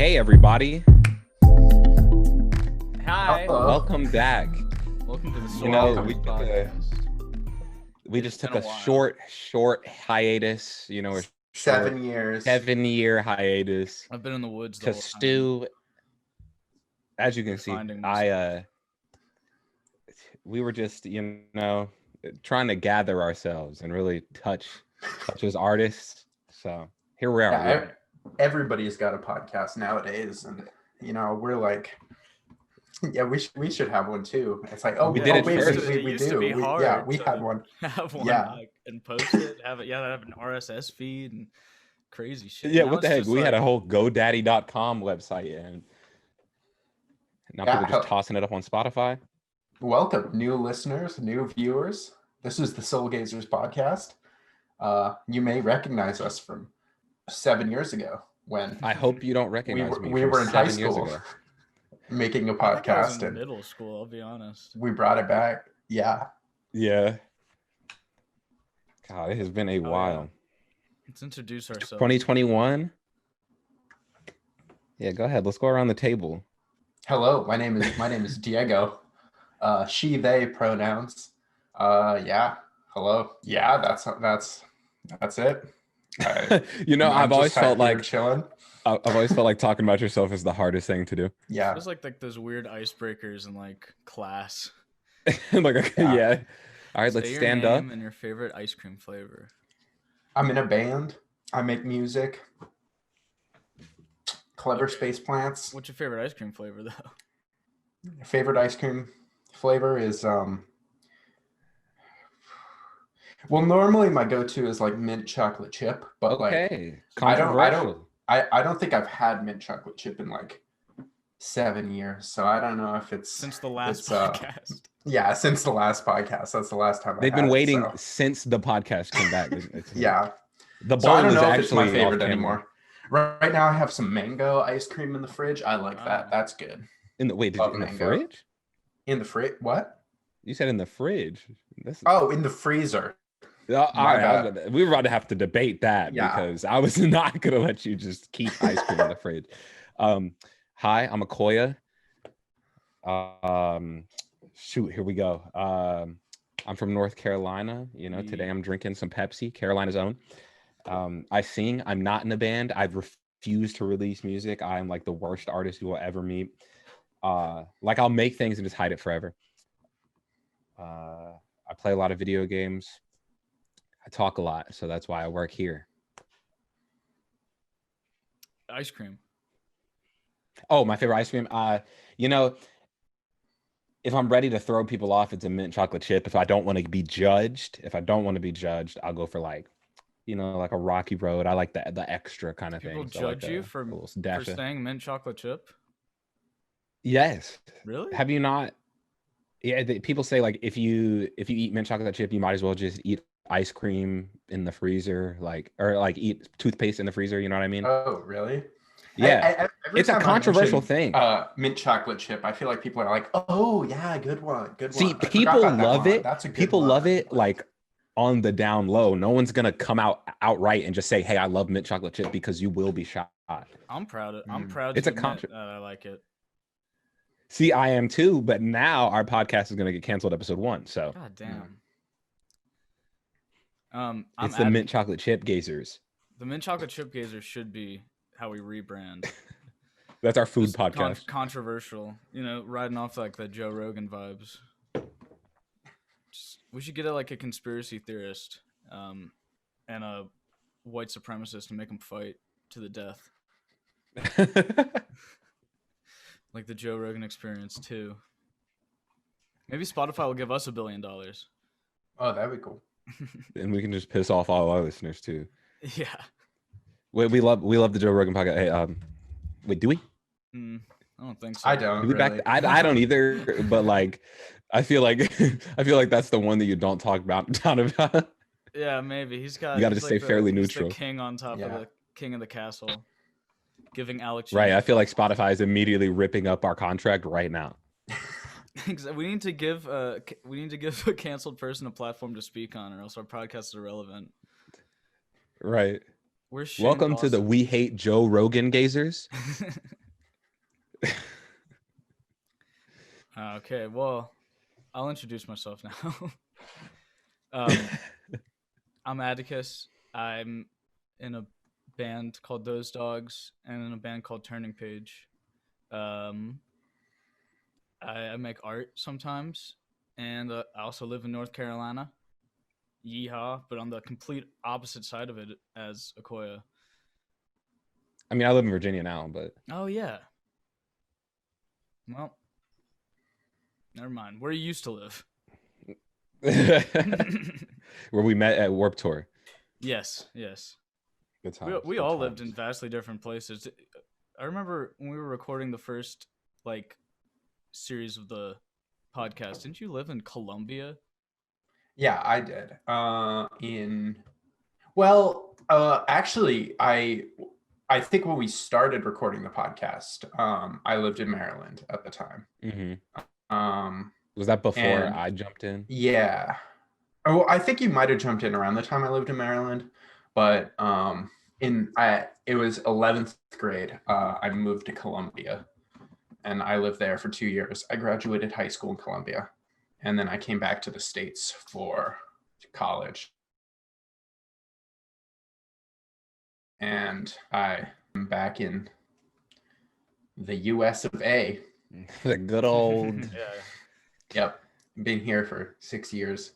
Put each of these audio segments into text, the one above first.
Hey everybody, Hi. welcome back. Welcome to the Soul You know, Gators podcast. we just took been a a while. short hiatus. You know, a short 7 years. 7 year hiatus. I've been in the woods the Because whole time. Stu, as you can see, Finding myself. we were just trying to gather ourselves and really touch as artists. So here we are. Yeah, everybody's got a podcast nowadays, and we're like, yeah, we should have one too. It's like, We did it wait, first. we It used to do. be hard Yeah, we to had one. have one Yeah. and post it. Have an RSS feed and crazy shit. Yeah, Now what the it's heck? just We had a like- whole GoDaddy.com website, and now Yeah, people just tossing it up on Spotify. Welcome, new listeners, new viewers. This is the Soul Gazers podcast. You may recognize us from 7 years ago when I hope you don't recognize me. we from were in high 7 years school ago. making a I think I was podcast, in and middle school. I'll be honest. we brought it back. Yeah. Yeah. God, it has been a while. Let's introduce ourselves. 2021. Yeah, go ahead. Let's go around the table. Hello, my name is Diego. She, they pronouns. Yeah. Hello. Yeah, that's it. I've always felt like chilling. I've always felt like talking about yourself is the hardest thing to do. Yeah. It was like those weird icebreakers in like class. Like, Yeah. yeah. All right, let's Say your stand up. name and your favorite ice cream flavor. I'm in a band. I make music. Clever Okay. space plants. What's your favorite ice cream flavor though? Favorite ice cream flavor is well, normally my go-to is like mint chocolate chip, but like Okay. I don't Controversial. I don't think I've had mint chocolate chip in like 7 years, so I don't know if it's Since the last it's, podcast. yeah, since the last podcast. That's the last time They've I been had it, waiting so, since the podcast came back. yeah. The So I bowl don't is know if it's my actually favorite off camera. anymore. Right now I have some mango ice cream in the fridge. I like Wow. that. That's good. In the wait, Love in the mango. fridge? In the fridge? What? You said in the fridge. That's, Oh, in the freezer. all my right, we were about to have to debate that Yeah. because I was not gonna let you just keep ice cream in the fridge. Hi, I'm Akoya. Shoot, here we go. I'm from North Carolina. Today I'm drinking some Pepsi, Carolina's own. I sing. I'm not in a band. I've refused to release music. I'm like the worst artist you will ever meet. Like I'll make things and just hide it forever. I play a lot of video games. I talk a lot, so that's why I work here. Ice cream. Oh, my favorite ice cream. If I'm ready to throw people off, it's a mint chocolate chip. If I don't want to be judged, I'll go for like a Rocky Road. I like the extra kind of People thing. So judge you for dash. saying mint chocolate chip? Yes. Really? Have you not? Yeah, people say like if you eat mint chocolate chip, you might as well just eat ice cream in the freezer, or eat toothpaste in the freezer. You know what I mean? Oh, really? Yeah. Every It's a time I controversial mention, thing. Mint chocolate chip. I feel like people are like, "Oh yeah, good one, good See, one." I forgot people about that love one. it. That's a good People one. love it like on the down low. No one's gonna come outright and just say, "Hey, I love mint chocolate chip," because you will be shot. I'm proud of. I'm Mm. proud. It's to a admit that I like it. See, I am too, but now our podcast is gonna get canceled episode 1. So God damn. I'm it's the mint chocolate chip gazers. The mint chocolate chip gazer should be how we rebrand. That's our food Just podcast. Controversial, riding off like the Joe Rogan vibes. We should get a conspiracy theorist, and a white supremacist and make them fight to the death, like the Joe Rogan Experience too. Maybe Spotify will give us $1 billion. Oh, that'd be cool. And we can just piss off all our listeners too. Yeah. Wait, we love the Joe Rogan podcast. Hey, wait, do we? I don't think so. I don't. Do we really. I don't either, but I feel like that's the one that you don't talk about. Yeah, maybe he's got. You gotta he's just stay fairly he's neutral. The king on top of Yeah. the king of the castle, giving Alex. Right. I feel like Spotify is immediately ripping up our contract right now. We need to give a canceled person a platform to speak on, or else our podcast is irrelevant. Right. We're Shane Welcome to the Dawson. We Hate Joe Rogan gazers. Okay, well, I'll introduce myself now. um, I'm Atticus. I'm in a band called Those Dogs and in a band called Turning Page. Um, I make art sometimes, and I also live in North Carolina. Yeehaw! But on the complete opposite side of it as Akoya. I mean, I live in Virginia now, but Oh yeah. Well, never mind. Where you used to live? where we met at Warped Tour. Yes. Good times. We good all times. lived in vastly different places. I remember when we were recording the first like series of the podcast. Didn't you live in Colombia? Yeah, I did. Actually, I think when we started recording the podcast, I lived in Maryland at the time. Mm-hmm. Was that before I jumped in? Yeah. Oh, I think you might have jumped in around the time I lived in Maryland, but it was 11th grade. I moved to Columbia, and I lived there for 2 years. I graduated high school in Columbia, and then I came back to the States for college. And I am back in the US of A. The good old. Yeah. Yep. Been here for 6 years.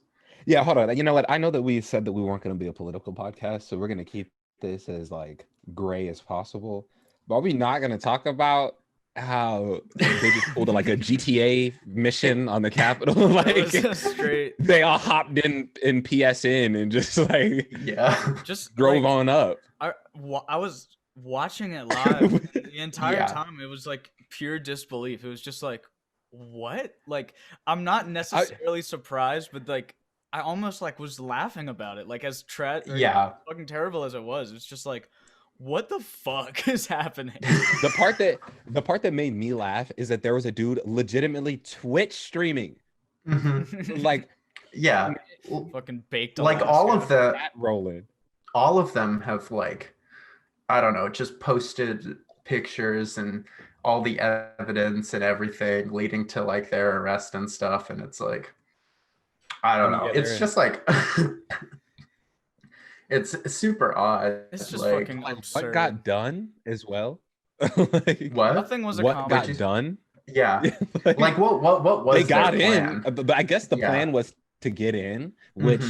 Yeah, hold on. You know what? I know that we said that we weren't going to be a political podcast, so we're going to keep this as like gray as possible. But are we not going to talk about how they just pulled like a GTA mission on the Capitol? Like straight. They all hopped in PSN and just like just drove like, on up. I was watching it live and the entire time. It was like pure disbelief. It was just like, what? Like, I'm not necessarily surprised, but like I almost like was laughing about it. Like as fucking terrible as it was, it's just like, what the fuck is happening? The part that made me laugh is that there was a dude legitimately Twitch streaming. Mm-hmm. Like, yeah, fucking baked. Like all of the rolling. All of them have like, I don't know, just posted pictures and all the evidence and everything leading to like their arrest and stuff, and it's like, I don't know. It's just like it's super odd. It's just like, fucking absurd. What got done as well? Like, what? Nothing was what got done? Yeah. Like what was they got plan? in? But I guess the plan was to get in, which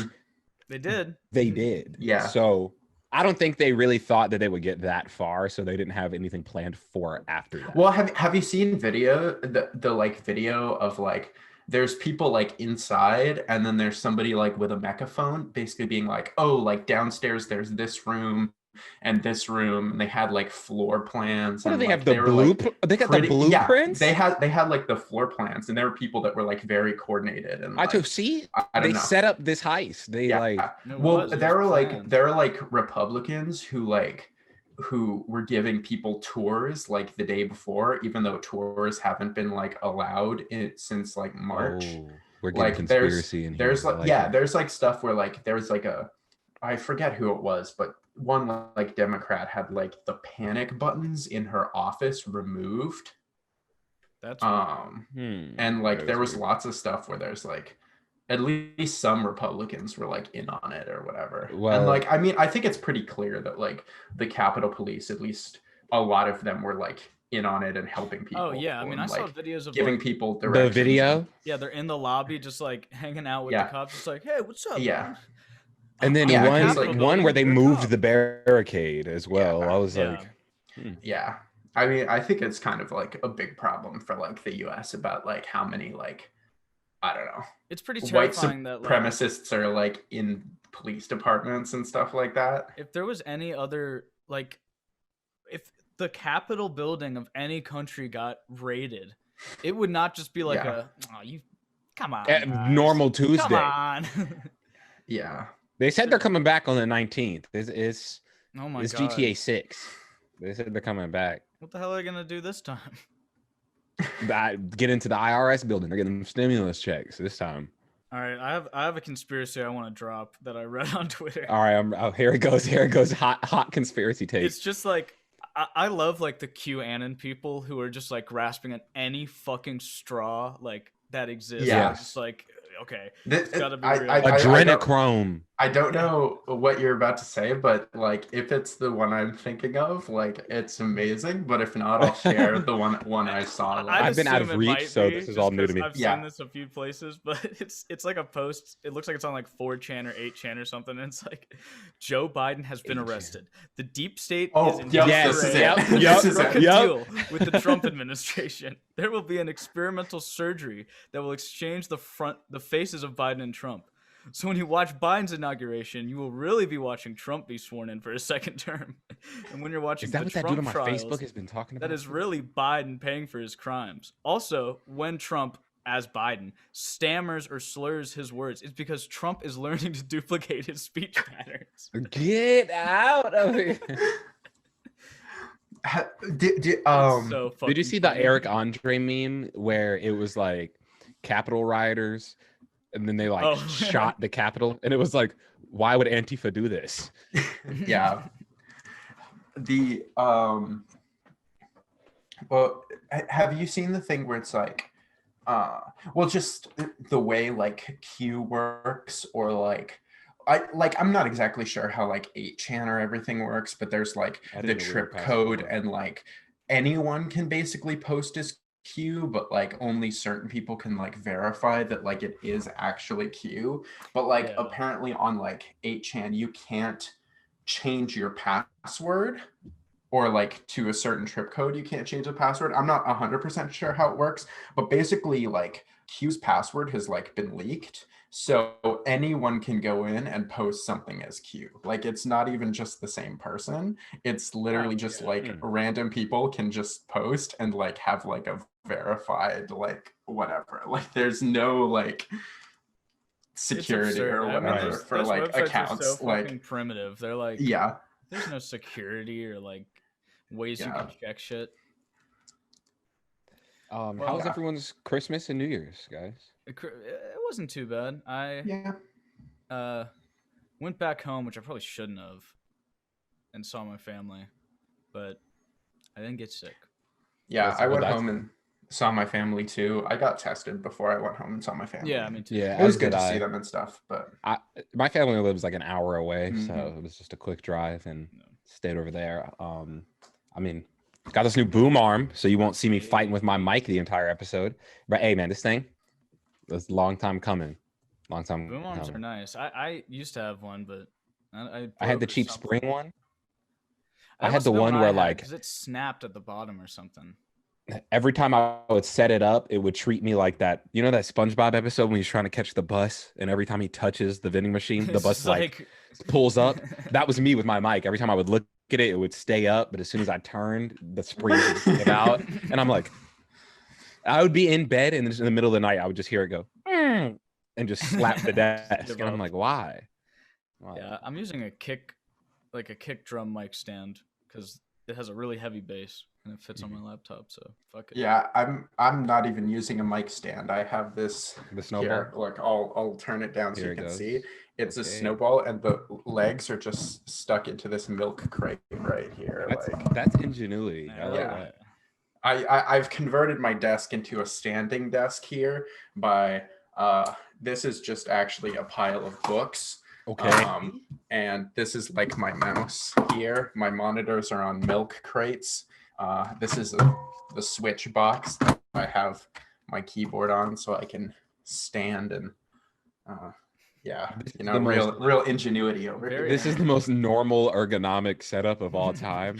they did. They did. Yeah. So I don't think they really thought that they would get that far, so they didn't have anything planned for after that. Well, have you seen the like video of like there's people like inside, and then there's somebody like with a megaphone basically being like, oh, like downstairs there's this room and this room, and they had like floor plans. What and, do they like, have? The blueprint? They got the blueprints? Yeah, they had like the floor plans, and there were people that were like very coordinated. And like, they set up this heist. They there were like Republicans who were giving people tours like the day before, even though tours haven't been like allowed since like March. Oh, we're getting like conspiracy there's like stuff where like there's like I forget who it was, but one like Democrat had like the panic buttons in her office removed. That's and like there was lots of stuff where there's like at least some Republicans were like in on it or whatever. Well, and like, I mean, I think it's pretty clear that like the Capitol Police, at least a lot of them were like in on it and helping people. Oh yeah, I mean, I saw videos of giving people directions. The video. Yeah, they're in the lobby just like hanging out with the cops, just like, hey, what's up? Yeah. Man? And then one where they moved the barricade as well. I was like, yeah. I mean, I think it's kind of like a big problem for like the US about like how many like, I don't know. It's pretty terrifying that supremacists are like in police departments and stuff like that. If there was any other like, if the Capitol building of any country got raided, it would not just be like come on, normal Tuesday. Come on. Yeah. They said they're coming back on the 19th. It's oh my God. GTA 6. They said they're coming back. What the hell are they gonna do this time? Get into the IRS building. They're getting stimulus checks this time. All right, I have a conspiracy I want to drop that I read on Twitter. All right, here it goes. Here it goes. Hot conspiracy take. It's just like I love like the QAnon people who are just like grasping at any fucking straw like that exists. Yeah. It's just like okay, This, it's gotta be I, real. I, I, I, don't, Adrenochrome. I don't know what you're about to say, but like if it's the one I'm thinking of, like it's amazing. But if not, I'll share the one I saw. Like, I've been out of assume it reach, might so be, this is just all new to 'cause me. I've Yeah. seen this a few places, but it's like a post. It looks like it's on like 4chan or 8chan or something. And it's like Joe Biden has been 8chan. arrested. The deep state Oh, is in yep, Yes, this is yep, it. yep, This is struck it. a Yep. deal with the Trump administration. There will be an experimental surgery that will exchange the faces of Biden and Trump. So when you watch Biden's inauguration, you will really be watching Trump be sworn in for a second term. And when you're watching Is that the what that Trump dude on my trials, Facebook has been talking about? that is really Biden paying for his crimes. Also, when Trump, as Biden, stammers or slurs his words, it's because Trump is learning to duplicate his speech patterns. Get out of here. It's so fucking Did you see the funny. Eric Andre meme where it was like Capitol rioters and then they like Oh. shot the Capitol? And it was like, why would Antifa do this? Yeah. Well, have you seen the thing where it's like, well, just the way like Q works, or like, I'm not exactly sure how like 8chan or everything works, but there's like I the didn't know we were trip past code, that. and like anyone can basically post as Q, but like only certain people can like verify that like it is actually Q. But like Yeah. apparently on like 8chan, you can't change your password, or like to a certain trip code, you can't change the password. I'm not 100% sure how it works, but basically like Q's password has like been leaked. So anyone can go in and post something as Q. Like it's not even just the same person. It's literally just yeah. like random people can just post and like have like a verified like whatever. Like there's no like security or absurd. I mean, whatever those- for those like websites are accounts. so fucking Like primitive. They're like, yeah. there's no security or like ways you Yeah. can check shit. How Well, was everyone's Christmas and New Year's, guys? It wasn't too bad. I Yeah. went back home, which I probably shouldn't have, and saw my family, but I didn't get sick. Yeah, That's- I well, went that's- home and saw my family too. I got tested before I went home and saw my family. Yeah, me too. Yeah, It was as good did to see I. them and stuff, but My family lives like an hour away, so Mhm. it was just a quick drive and No. stayed over there. I mean, got this new boom arm, so you won't see me fighting with my mic the entire episode. But hey, man, this thing, it's a long time coming. Long time. Boom arms are coming. nice. I used to have one, but I I had the broke cheap something. spring one. I I had the one where like because it snapped at the bottom or something. every time I would set it up, it would treat me like that. You know that SpongeBob episode when he's trying to catch the bus, and every time he touches the vending machine, the It's bus just like pulls up. That was me with my mic. Every time I would look at it, it would stay up, but as soon as I turned, the spring would just give out, and I'm like, I would be in bed, and in the middle of the night, I would just hear it go, "Mm," and just slap the desk, Give and I'm up. like, why? Yeah, I'm using a kick drum mic stand because it has a really heavy bass and it fits on my laptop. So fuck it. yeah, I'm not even using a mic stand. I have this The snowball. here. Look, I'll turn it down so Here you it can goes. see. It's a Okay. snowball, and the legs are just stuck into this milk crate right here. That's ingenuity. I like Yeah. that. I've converted my desk into a standing desk here by this is just actually a pile of books. Okay. And this is like my mouse here. My monitors are on milk crates. This is the switch box that I have my keyboard on, so I can stand and yeah, This is you know, the most- real ingenuity over Very here. This is the most normal ergonomic setup of all time.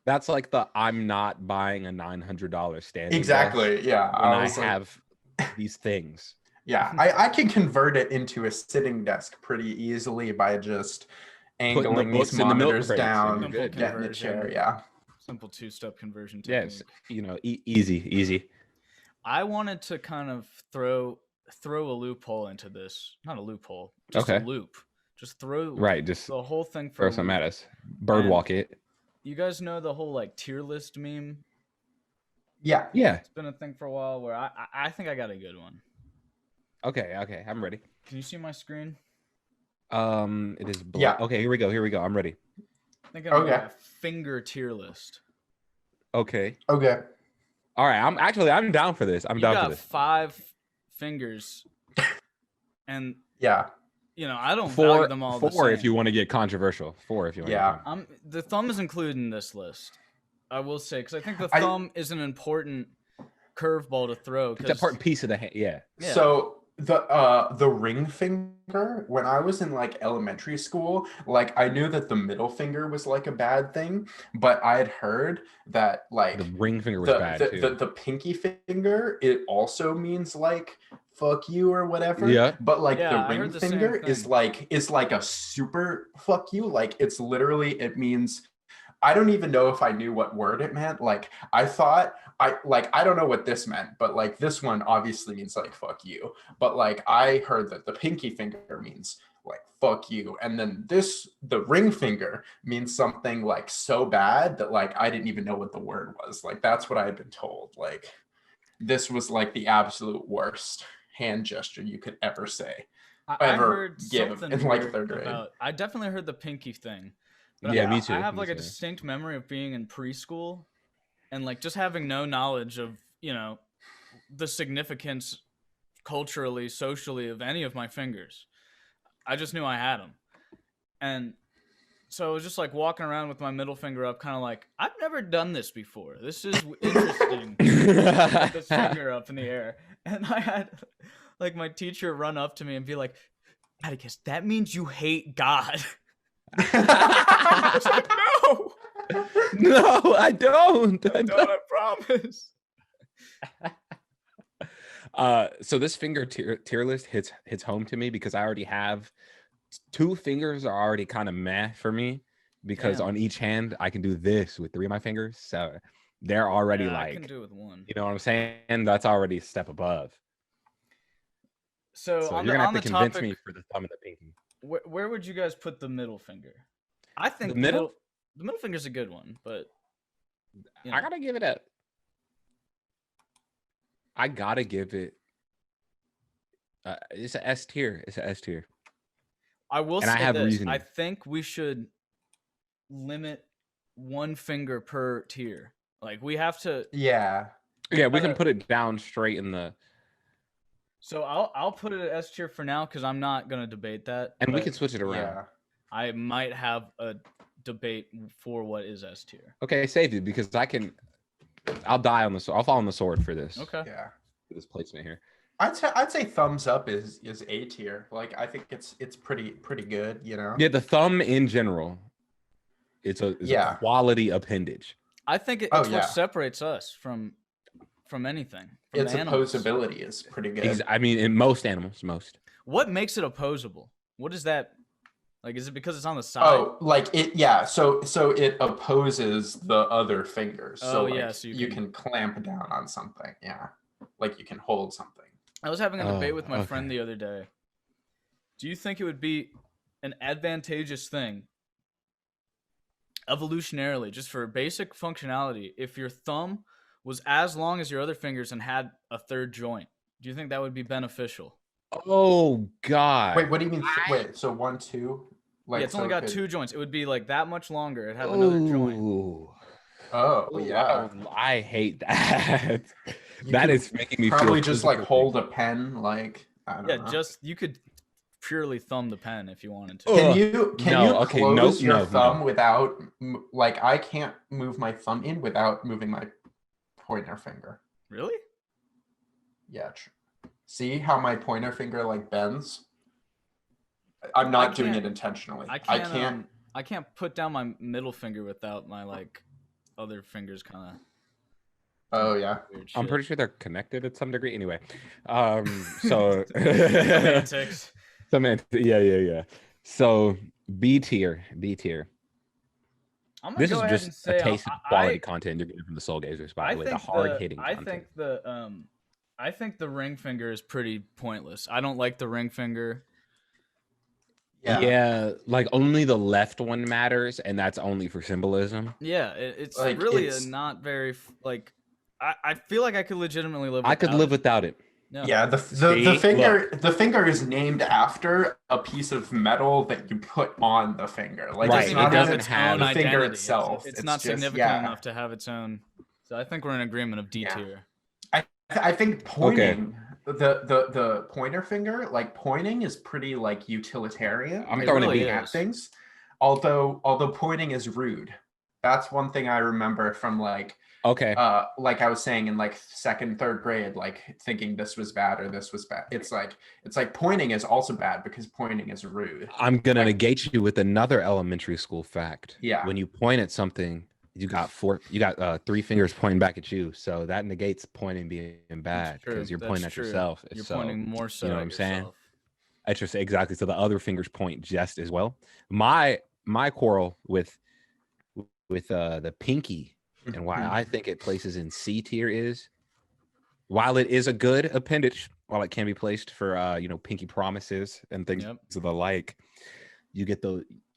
That's like the I'm not buying a $900 standing Exactly. desk Yeah. when I was like- have these things. Yeah, I can convert it into a sitting desk pretty easily by just Putting the angling these books in the milk monitors crates, and down, you're Simple good. getting the chair. conversion. Yeah. Simple two-step conversion technique. Yes, you know, easy. I wanted to kind of throw a loophole into this. Not a loophole, just a Okay. loop. Just throw Right, just the whole thing for throw a something loop. at us. Birdwalk it. You guys know the whole like tier list meme? Yeah. Yeah. It's been a thing for a while where I think I got a good one. Okay, I'm ready. Can you see my screen? It is black. Yeah. Okay, here we go. I'm ready. I think I'm gonna Okay. finger tier list. Okay. Okay. All right. I'm down for this. I'm You down for got this. 5 fingers, and Yeah. I don't value Four, them all four the same. if you want to get controversial. 4 if you want. Yeah. To get The thumb is included in this list. I will say, because I think the I- thumb is an important curveball to throw. it's an important piece of the hand. Yeah. Yeah. So the ring finger, when I was in like elementary school, like I knew that the middle finger was like a bad thing, but I had heard that like The ring finger was bad too. the pinky finger, it also means like fuck you or whatever. Yeah. But like Yeah, the I ring heard the same finger is thing. like a super fuck you. Like it's literally, it means, I don't even know if I knew what word it meant. Like I thought I don't know what this meant, but like this one obviously means like fuck you. But like I heard that the pinky finger means like fuck you. And then the ring finger means something like so bad that like I didn't even know what the word was. Like that's what I had been told. Like this was like the absolute worst hand gesture you could ever say. I ever heard give something in like weird 3rd grade. about. I definitely heard the pinky thing. But Yeah, I, me too. I have me like a too. distinct memory of being in preschool, and like just having no knowledge of the significance culturally, socially of any of my fingers. I just knew I had them, and so I was just like walking around with my middle finger up, kind of like, I've never done this before. This is interesting. With this finger up in the air, and I had like my teacher run up to me and be like, "Atticus, that means you hate God." I was like, "No, No, I don't. I promise." So this finger tier list hits home to me because I already have 2 fingers are already kind of meh for me because Damn. on each hand I can do this with 3 of my fingers. So they're already Yeah, like, I can do it with one. you know what I'm saying? That's already a step above. So, So on you're gonna the have to convince topic, me for the thumb and the pinky. where would you guys put the middle finger? I think The middle? the middle finger's a good one, but I gotta give it a. I gotta give it. It's an S tier. It's an S tier. I will And I say have this. reasoning. I think we should limit 1 finger per tier. Like we have to. Yeah. Yeah, we can gotta- put it down straight in the. So I'll put it at S tier for now because I'm not gonna debate that. And we but can switch it around. Yeah. I might have a debate for what is S tier. Okay, save it because I can. I'll die on the sword. I'll fall on the sword for this. Okay. Yeah. For this placement here. I'd say thumbs up is A tier. Like I think it's pretty good, you know. Yeah, the thumb in general. It's a quality appendage. I think it's Oh, yeah. what separates us from anything. From Its animals. opposability is pretty good. I mean, in most animals, most. What makes it opposable? What is that? Like, is it because it's on the side? Oh, like it, yeah. So it opposes the other fingers. Oh, So like yeah, so you can clamp down on something. Yeah, like you can hold something. I was having a debate Oh, with my friend okay. the other day. Do you think it would be an advantageous thing, evolutionarily, just for basic functionality, if your thumb was as long as your other fingers and had a 3rd joint? Do you think that would be beneficial? Oh God. Wait, what do you mean? Wait, so 1, 2? Like Yeah, it's only so it got could- 2 joints. It would be like that much longer. It'd have another joint. Ooh. Oh yeah. I hate that. You That could is making me probably feel just like physically- hold a pen. Like I don't Yeah, know. you could purely thumb the pen if you wanted to. Ugh. Can you close your no. thumb without like I can't move my thumb in without moving my pointer finger. Really? Yeah. See how my pointer finger like bends? I'm not doing it intentionally. I can't put down my middle finger without my like other fingers kind of. Oh yeah. I'm pretty sure they're connected at some degree. Anyway, so Semantics. Yeah. So B tier. I'm gonna This go is ahead just and say a taste of quality content you're getting from the Soul Gazers, by the way. The hard hitting content. I think the ring finger is pretty pointless. I don't like the ring finger. Yeah, like only the left one matters, and that's only for symbolism. Yeah, it's Like, really it's- not very like. I feel like I could legitimately live. I could live without it. Yeah, the finger is named after a piece of metal that you put on the finger. Like Right, it's not it doesn't its have own finger identity. itself. It's not just, significant enough to have its own. So I think we're in agreement of D tier. I think pointing the pointer finger, like pointing is pretty like utilitarian. I'm like, throwing it looking deep. at things. Although pointing is rude. That's one thing I remember from like like I was saying in like second, third grade, like thinking this was bad or this was bad. It's like pointing is also bad because pointing is rude. I'm gonna negate you with another elementary school fact. Yeah. When you point at something, you got 3 fingers pointing back at you. So that negates pointing being bad because you're pointing at yourself. You're pointing more so. You know what I'm saying? Exactly. So the other fingers point just as well. My quarrel with the pinky and why I think it places in C tier is, while it is a good appendage, while it can be placed for pinky promises and things of the like, you get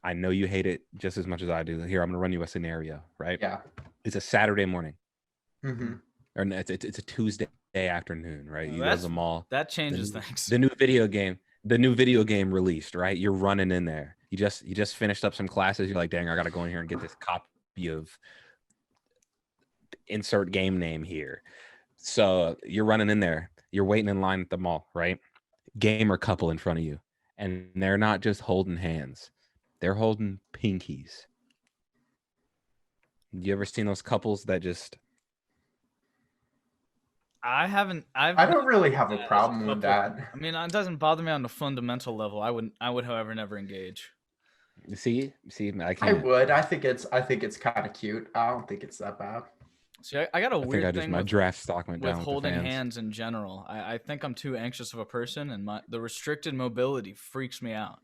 I know you hate it just as much as I do. Here, I'm gonna run you a scenario, right? Yeah. It's a Saturday morning. Mm-hmm. Or it's a Tuesday afternoon, right? You go to the mall. That changes things. The new video game released, right? You're running in there. You just finished up some classes. You're like, dang, I gotta go in here and get this copy of insert game name here. So you're running in there. You're waiting in line at the mall, right? Gamer couple in front of you, and they're not just holding hands; they're holding pinkies. You ever seen those couples that just? I haven't. I don't really have a problem with that. I mean, it doesn't bother me on the fundamental level. I would, however, never engage. See, I can't. I would. I think it's kind of cute. I don't think it's that bad. See, I got a weird thing my draft stock went down with holding hands in general. I think I'm too anxious of a person, and the restricted mobility freaks me out.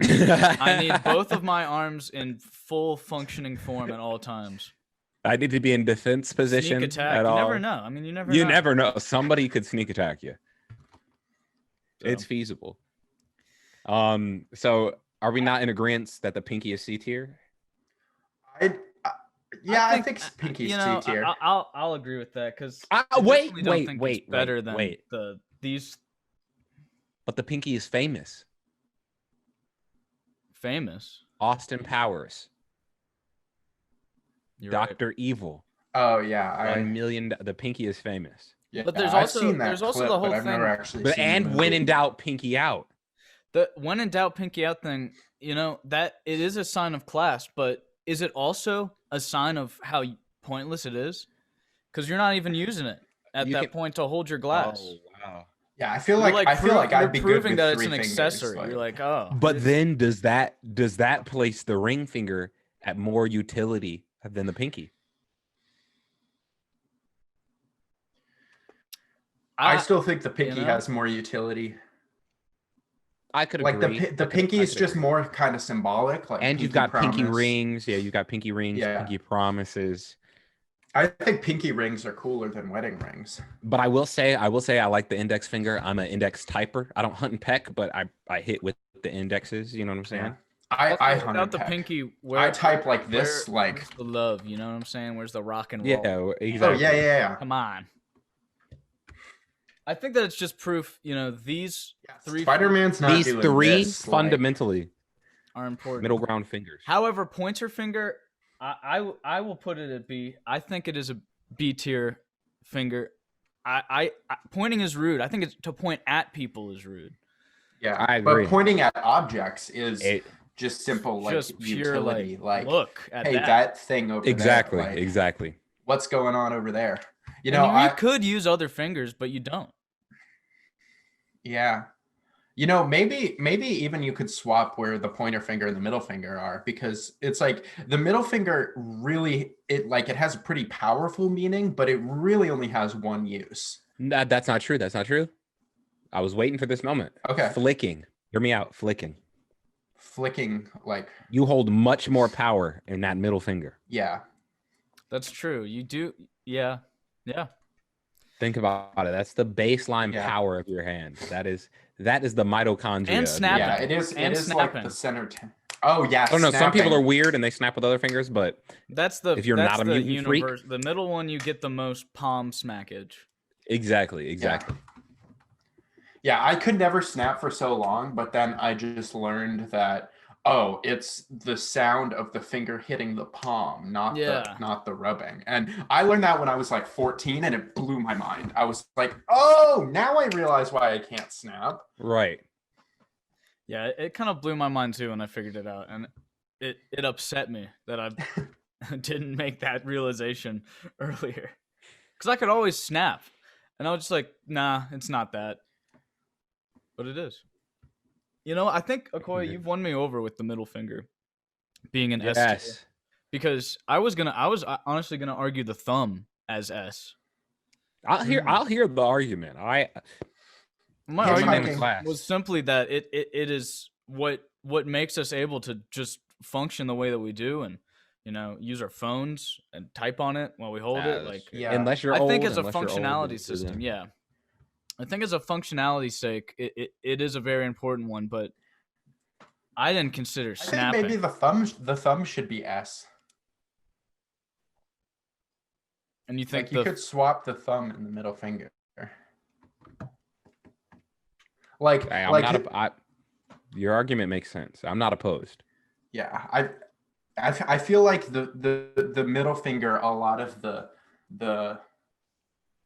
I need both of my arms in full functioning form at all times. I need to be in defense position. Sneak attack. You never know. I mean, you never know. You never know. Somebody could sneak attack you. So. It's feasible. So are we not in agreement that the pinky is C tier? I think pinky's C tier. I'll agree with that because wait. Better than these. But the pinky is famous. Famous. Austin Powers. You're Dr. Right. Evil. Oh yeah, $1 million. The pinky is famous. Yeah, but there's also the whole thing. And when in doubt, pinky out. The when in doubt, pinky out thing. That it is a sign of class, but is it also a sign of how pointless it is? Because you're not even using it at that point to hold your glass. Oh wow. Yeah, I feel like I'd be proving good that with it's an accessory. You're like, oh. But then does that place the ring finger at more utility than the pinky? I still think the pinky has more utility. I could agree. Like the pinky is just more kind of symbolic. Like, and you've got pinky rings. Yeah, you've got pinky rings, pinky promises. I think pinky rings are cooler than wedding rings. But I will say I like the index finger. I'm an index typer. I don't hunt and peck, but I hit with the indexes. You know what I'm saying? Yeah. I hunt and the peck. Pinky. I type like this, like the love. You know what I'm saying? Where's the rock and roll? Yeah, exactly. Oh yeah. Come on. I think that it's just proof. These three. Spider-Man's not these doing three this, fundamentally are important. Middle ground fingers. However, pointer finger, I will put it at B. I think it is a B tier finger. I pointing is rude. I think it's to point at people is rude. Yeah, I agree. But pointing at objects is just simple, like just pure, utility. Like look at that thing over exactly, there. Like, exactly. What's going on over there? You could use other fingers, but you don't. Yeah. Maybe even you could swap where the pointer finger and the middle finger are, because it's like the middle finger really, it has a pretty powerful meaning, but it really only has one use. That's not true. That's not true. I was waiting for this moment. Okay. Flicking. Hear me out. Flicking, like you hold much more power in that middle finger. Yeah. That's true. You do. Yeah. Yeah. Think about it. That's the baseline power of your hand. That is the mitochondria. And snapping. Yeah, it is. And it is snapping. Like the center. Oh yeah. I don't know. Some people are weird and they snap with other fingers, but if you're not a mutant freak, the middle one you get the most palm smackage. Exactly. Yeah. Yeah, I could never snap for so long, but then I just learned that oh, it's the sound of the finger hitting the palm, Yeah. not the rubbing. And I learned that when I was like 14 and it blew my mind. I was like, "Oh, now I realize why I can't snap." Right. Yeah, it kind of blew my mind too when I figured it out, and it upset me that I didn't make that realization earlier. Because I could always snap, and I was just like, nah, it's not that, but it is. You know, I think Okoye, you've won me over with the middle finger being an S tier, Yes. because I was honestly gonna argue the thumb as S. I'll hear the argument. My Yes, argument hiking. was simply that it is what makes us able to just function the way that we do, and use our phones and type on it while we hold it. Like, Yeah. Unless you're I old. think as a unless you're old, functionality it's- system, yeah. I think as a functionality sake, it is a very important one, but I didn't consider I think snapping. maybe the thumb should be S. And you think Like you could swap the thumb and the middle finger. Like, Hey, I'm like not your argument makes sense. I'm not opposed. yeah, I feel like the middle finger, a lot of the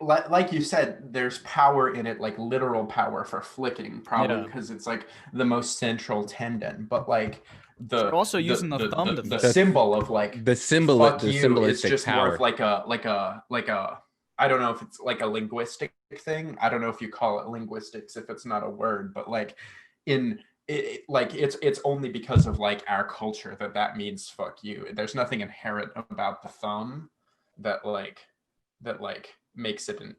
like you said, there's power in it, like literal power for flicking, probably Yeah. because it's like the most central tendon. But like You're also using the thumb to the flick. symbol of like The symbol, fuck the you is symbolistic just power. more of like a I don't know if it's like a linguistic thing. I don't know if you call it linguistics if it's not a word, but like in like it's only because of like our culture that means fuck you. There's nothing inherent about the thumb that makes it an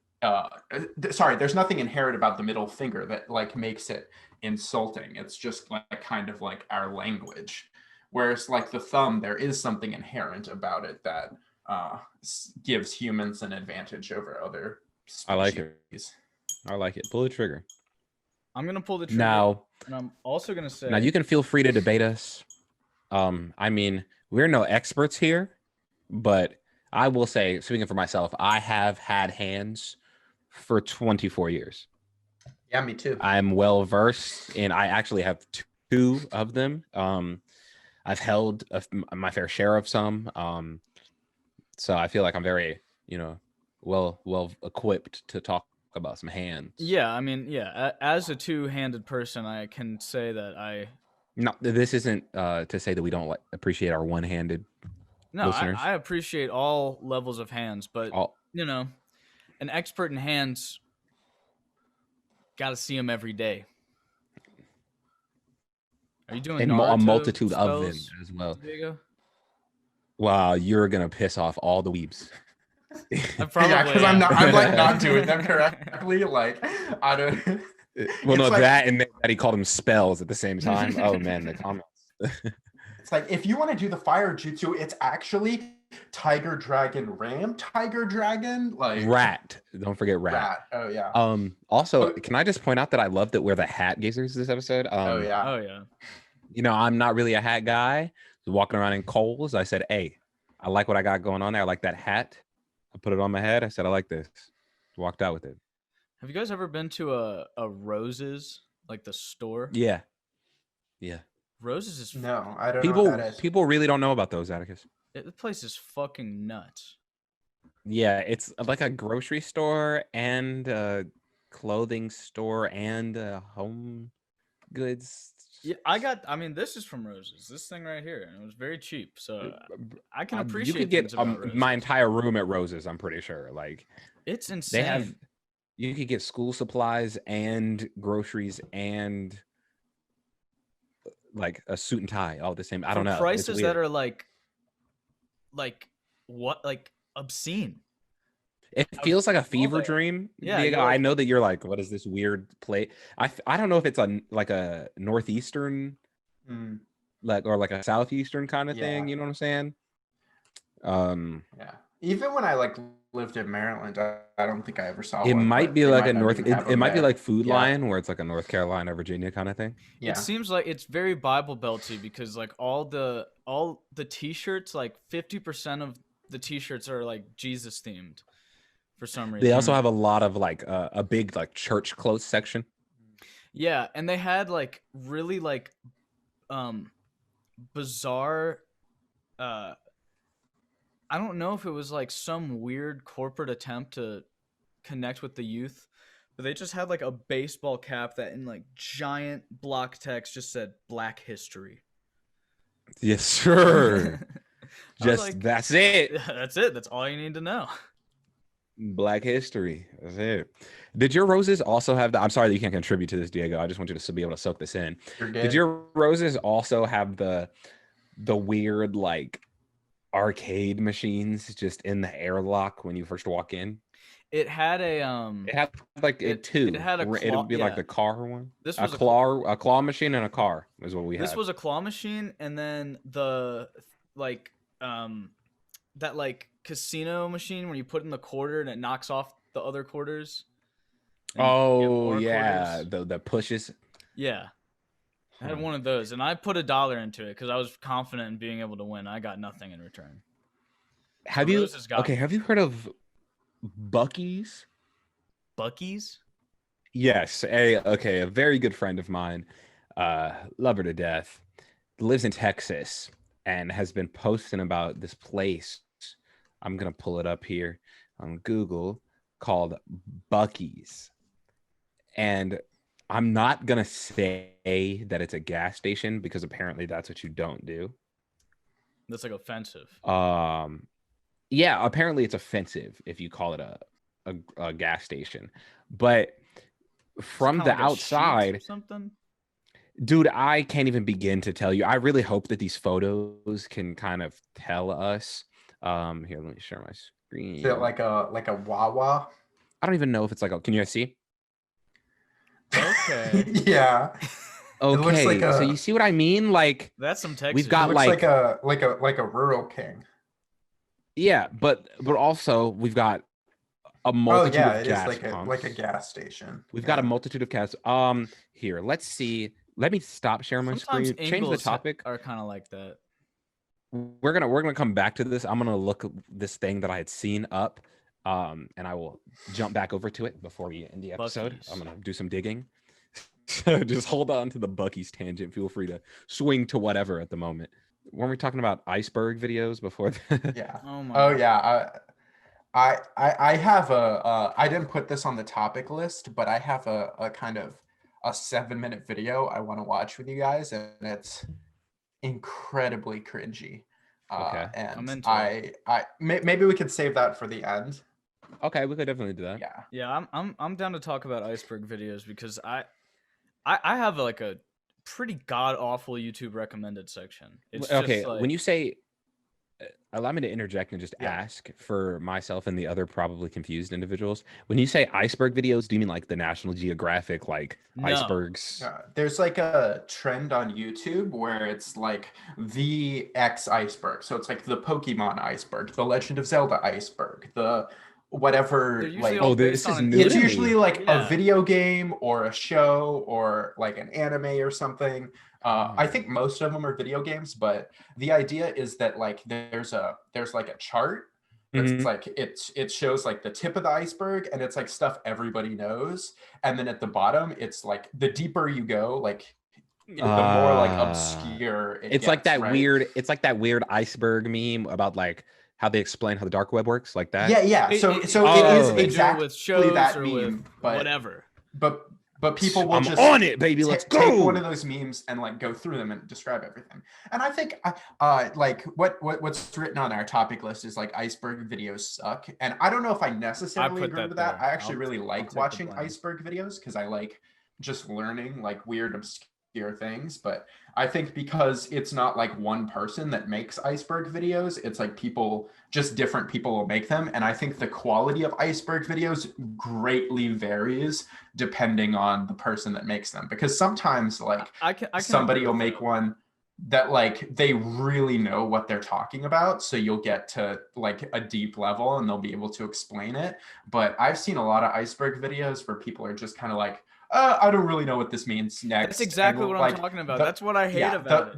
sorry, there's nothing inherent about the middle finger that like makes it insulting. It's just like kind of like our language. Whereas like the thumb, there is something inherent about it that gives humans an advantage over other species. I like it. I like it. Pull the trigger. I'm gonna pull the trigger. Now, and I'm also gonna say. now you can feel free to debate us. I mean, we're no experts here, but I will say, speaking for myself, I have had hands for 24 years. Yeah, me too. I'm well versed, and I actually have two of them. I've held my fair share of some. So I feel like I'm very, well equipped to talk about some hands. Yeah, I mean, yeah. As a two-handed person, I can say that I. No, this isn't to say that we don't appreciate our one-handed No, listeners. I appreciate all levels of hands, but All, an expert in hands, got to see them every day. Are you doing and Naruto a multitude of them spells, as well. Diego? Wow, you're gonna piss off all the weebs. Probably, yeah, because I'm like not doing them correctly. Like I don't. Well, no, like, that and that he called them spells at the same time. Oh man, the comments. It's like if you want to do the fire jutsu, it's actually tiger dragon ram tiger dragon like Rat. Don't forget rat. Oh yeah. Also, can I just point out that I love that we're the hat gazers this episode? Oh yeah. Oh yeah. I'm not really a hat guy. Walking around in Kohl's, I said, "Hey, I like what I got going on there. I like that hat." I put it on my head. I said, "I like this." Walked out with it. Have you guys ever been to a Roses, like the store? Yeah. Roses is No, I don't know what that is. People really don't know about those, Atticus. the place is fucking nuts. Yeah, it's like a grocery store and a clothing store and a home goods. Yeah, I mean, this is from Roses. This thing right here, and it was very cheap. So I can appreciate. You could get things about Roses. my entire room at Roses. I'm pretty sure. Like It's insane. you could get school supplies and groceries and like a suit and tie all the same. I don't know. Prices that are like what, like obscene. It feels like a fever there. dream. Yeah, Diego. you're like- I know that you're like, what is this weird play? I don't know if it's like a northeastern, or like a southeastern kind of thing. You know what I'm saying? Yeah. Even when I like lived in Maryland, I don't think I ever saw It one. might but be they like might a not North. even have It them might be there. like Food Yeah. Lion, where it's like a North Carolina, Virginia kind of thing. Yeah. It seems like it's very Bible Belty because like all the t-shirts, like 50% of the t-shirts are like Jesus themed for some reason. They also have a lot of like a big like church clothes section. Yeah, and they had like really like bizarre I don't know if it was like some weird corporate attempt to connect with the youth, but they just had like a baseball cap that in like giant block text just said Black History. Yes, sir. I was Just like, that's it. that's it. That's all you need to know. Black history. That's it. Did your roses also have the? I'm sorry that you can't contribute to this, Diego. I just want you to be able to soak this in. You're Did good. your roses also have the weird like arcade machines just in the airlock when you first walk in? It had a It had like two. it had a It claw. would be like the car one. This A was claw machine and a car is what we had. This was a claw machine, and then the like that like casino machine where you put in the quarter and it knocks off the other quarters. and you get Oh more yeah, quarters. the pushes. Yeah, I had Huh. one of those, and I put $1 into it because I was confident in being able to win. I got nothing in return. Have So you Roses got me. Have you heard of Bucky's? Bucky's? Yes, a very good friend of mine, love her to death, lives in Texas and has been posting about this place. I'm gonna pull it up here on Google called Bucky's. And I'm not gonna say that it's a gas station because apparently that's what you don't do. That's like offensive. Yeah, apparently it's offensive if you call it a gas station. But from Kinda the like a Sheetz or outside, something. dude, I can't even begin to tell you. I really hope that these photos can kind of tell us. Here, let me share my screen. Is it like a Wawa? I don't even know if it's like a. Can you guys see? Okay. Yeah. Okay, looks like so a- you see what I mean? Like That's some Texas. we've It got looks like a rural king. yeah, but also we've got a Oh multitude yeah, of it is gas like pumps. a gas station. We've Yeah. got a multitude of gas. Here, let's see. Let me stop sharing my Sometimes screen. Change the Ingles topic. are kind of like that. We're gonna come back to this. I'm gonna look this thing that I had seen up, and I will jump back over to it before we end the episode. Buc-ee's. I'm gonna do some digging. So just hold on to the Bucky's tangent. Feel free to swing to whatever at the moment. Weren't we talking about iceberg videos before? Yeah. Oh my. Oh God. yeah. I have I didn't put this on the topic list, but I have a kind of a 7-minute video I want to watch with you guys, and it's incredibly cringy. Okay. I'm And into maybe we could save that for the end. Okay, we could definitely do that. Yeah. Yeah, I'm down to talk about iceberg videos because I have like a pretty god awful YouTube recommended section. It's Okay, just like, when you say, allow me to interject and just Yeah. ask for myself and the other probably confused individuals. When you say iceberg videos, do you mean like the National Geographic, like No. icebergs? There's like a trend on YouTube where it's like the X iceberg. So it's like the Pokemon iceberg, the Legend of Zelda iceberg, the whatever. they're usually Like, all Oh, this based on is an new to it's me. usually like Yeah. a video game or a show or like an anime or something. I think most of them are video games, but the idea is that like there's like a chart that's Mhm. like it shows like the tip of the iceberg, and it's like stuff everybody knows, and then at the bottom it's like the deeper you go, like the more like obscure It's like gets, that right? weird. It's like that weird iceberg meme about like how they explain how the dark web works, like that. Yeah. So it it is do it exactly with shows that or meme, with but whatever. but people will I'm just on it, baby. Let's take go. one of those memes and like go through them and describe everything. And I think like what's written on our topic list is like iceberg videos suck. And I don't know if I necessarily put agree that with that. there. I actually I'll really take like the watching blame. iceberg videos because I like just learning like weird obscure things. But I think because it's not like one person that makes iceberg videos, it's like just different people will make them. And I think the quality of iceberg videos greatly varies depending on the person that makes them, because sometimes like I can somebody agree will with make that. one that like they really know what they're talking about, so you'll get to like a deep level and they'll be able to explain it. But I've seen a lot of iceberg videos where people are just kind of like, I don't really know what this means next. That's exactly And, what like, I'm talking about. the- That's what I hate yeah, about it.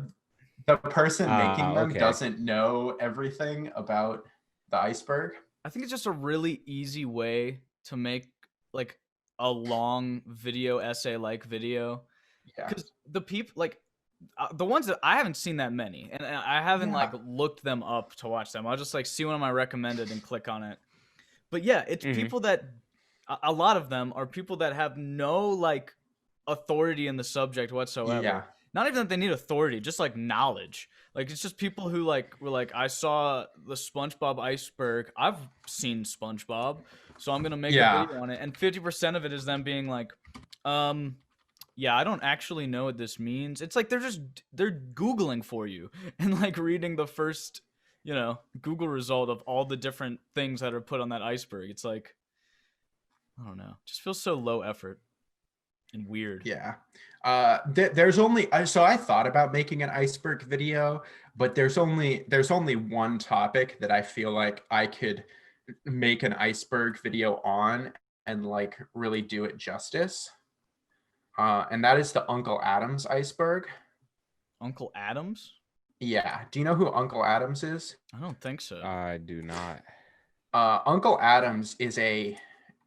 the person making them Okay. doesn't know everything about the iceberg. I think it's just a really easy way to make like a long video essay like video. Yeah. Because the people like the ones that I haven't seen that many, and I haven't like looked them up to watch them. I'll just like see one of my recommended and click on it. But yeah, it's people that a lot of them are people that have no like authority in the subject whatsoever. Yeah. Not even that they need authority, just like knowledge. Like it's just people who like were like, I saw the SpongeBob iceberg. I've seen SpongeBob, so I'm gonna make a video on it. And 50% of it is them being like, yeah, I don't actually know what this means. It's like they're Googling for you and like reading the first, Google result of all the different things that are put on that iceberg. It's like, I don't know, just feels so low effort and weird. Yeah. There's only, so I thought about making an iceberg video, but there's only one topic that I feel like I could make an iceberg video on and like really do it justice. And that is the Uncle Adams iceberg. Uncle Adams? Yeah. Do you know who Uncle Adams is? I don't think so. I do not. Uncle Adams is a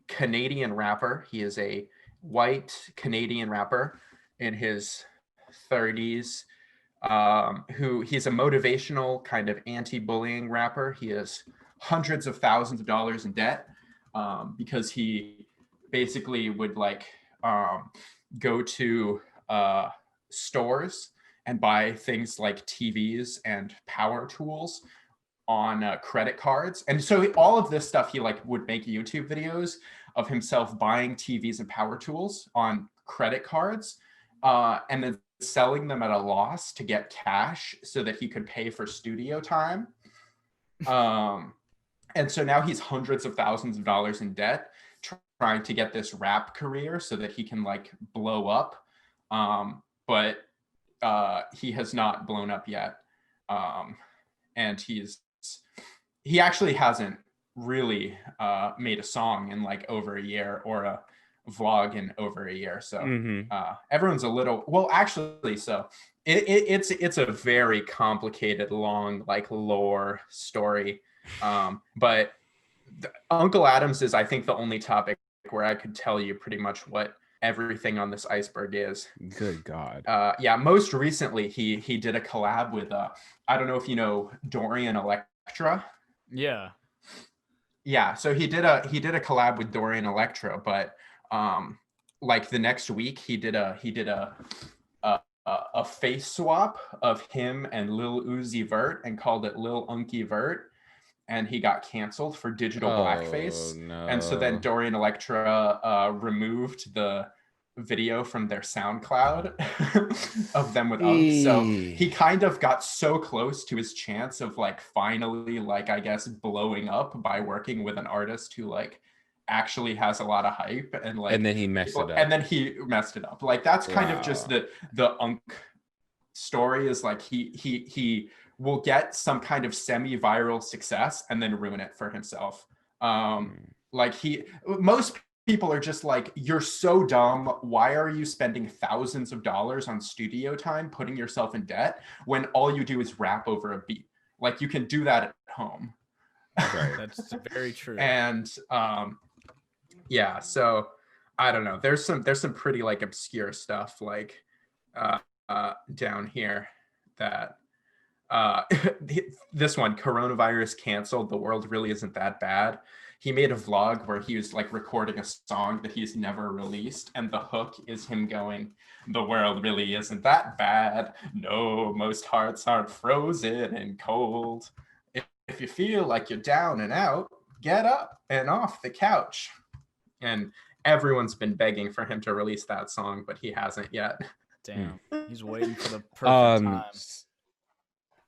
Canadian rapper. He is a white Canadian rapper in his 30s, who he's a motivational kind of anti-bullying rapper. He has hundreds of thousands of dollars in debt because he basically would like go to stores and buy things like TVs and power tools on credit cards. And so all of this stuff, he like would make YouTube videos of himself buying TVs and power tools on credit cards and then selling them at a loss to get cash so that he could pay for studio time. And so now he's hundreds of thousands of dollars in debt trying to get this rap career so that he can like blow up. But he has not blown up yet. And he actually hasn't really made a song in like over a year or a vlog in over a year. So everyone's a little, well, actually, so it's a very complicated, long, like lore story. But Uncle Adams is, I think, the only topic where I could tell you pretty much what everything on this iceberg is. Good God. Yeah, most recently he did a collab with I don't know if you know Dorian Electra. Yeah. Yeah, so he did a collab with Dorian Electra, but like the next week he did a face swap of him and Lil Uzi Vert and called it Lil Unky Vert. And he got canceled for digital blackface. No. And so then Dorian Electra removed the video from their SoundCloud of them with Ugg. So he kind of got so close to his chance of like finally, like, I guess, blowing up by working with an artist who like actually has a lot of hype and like, and then he messed it up. And then he messed it up. Like that's kind of just the Unk story is like he will get some kind of semi-viral success and then ruin it for himself. Like most people are just like, you're so dumb. Why are you spending thousands of dollars on studio time, putting yourself in debt when all you do is rap over a beat? Like you can do that at home. Right. That's very true. And yeah, so I don't know. There's some pretty like obscure stuff like down here that this one, coronavirus canceled, the world really isn't that bad. He made a vlog where he was like recording a song that he's never released, and the hook is him going, the world really isn't that bad. No, most hearts aren't frozen and cold. If you feel like you're down and out, get up and off the couch. And everyone's been begging for him to release that song, but he hasn't yet. Damn, he's waiting for the perfect time.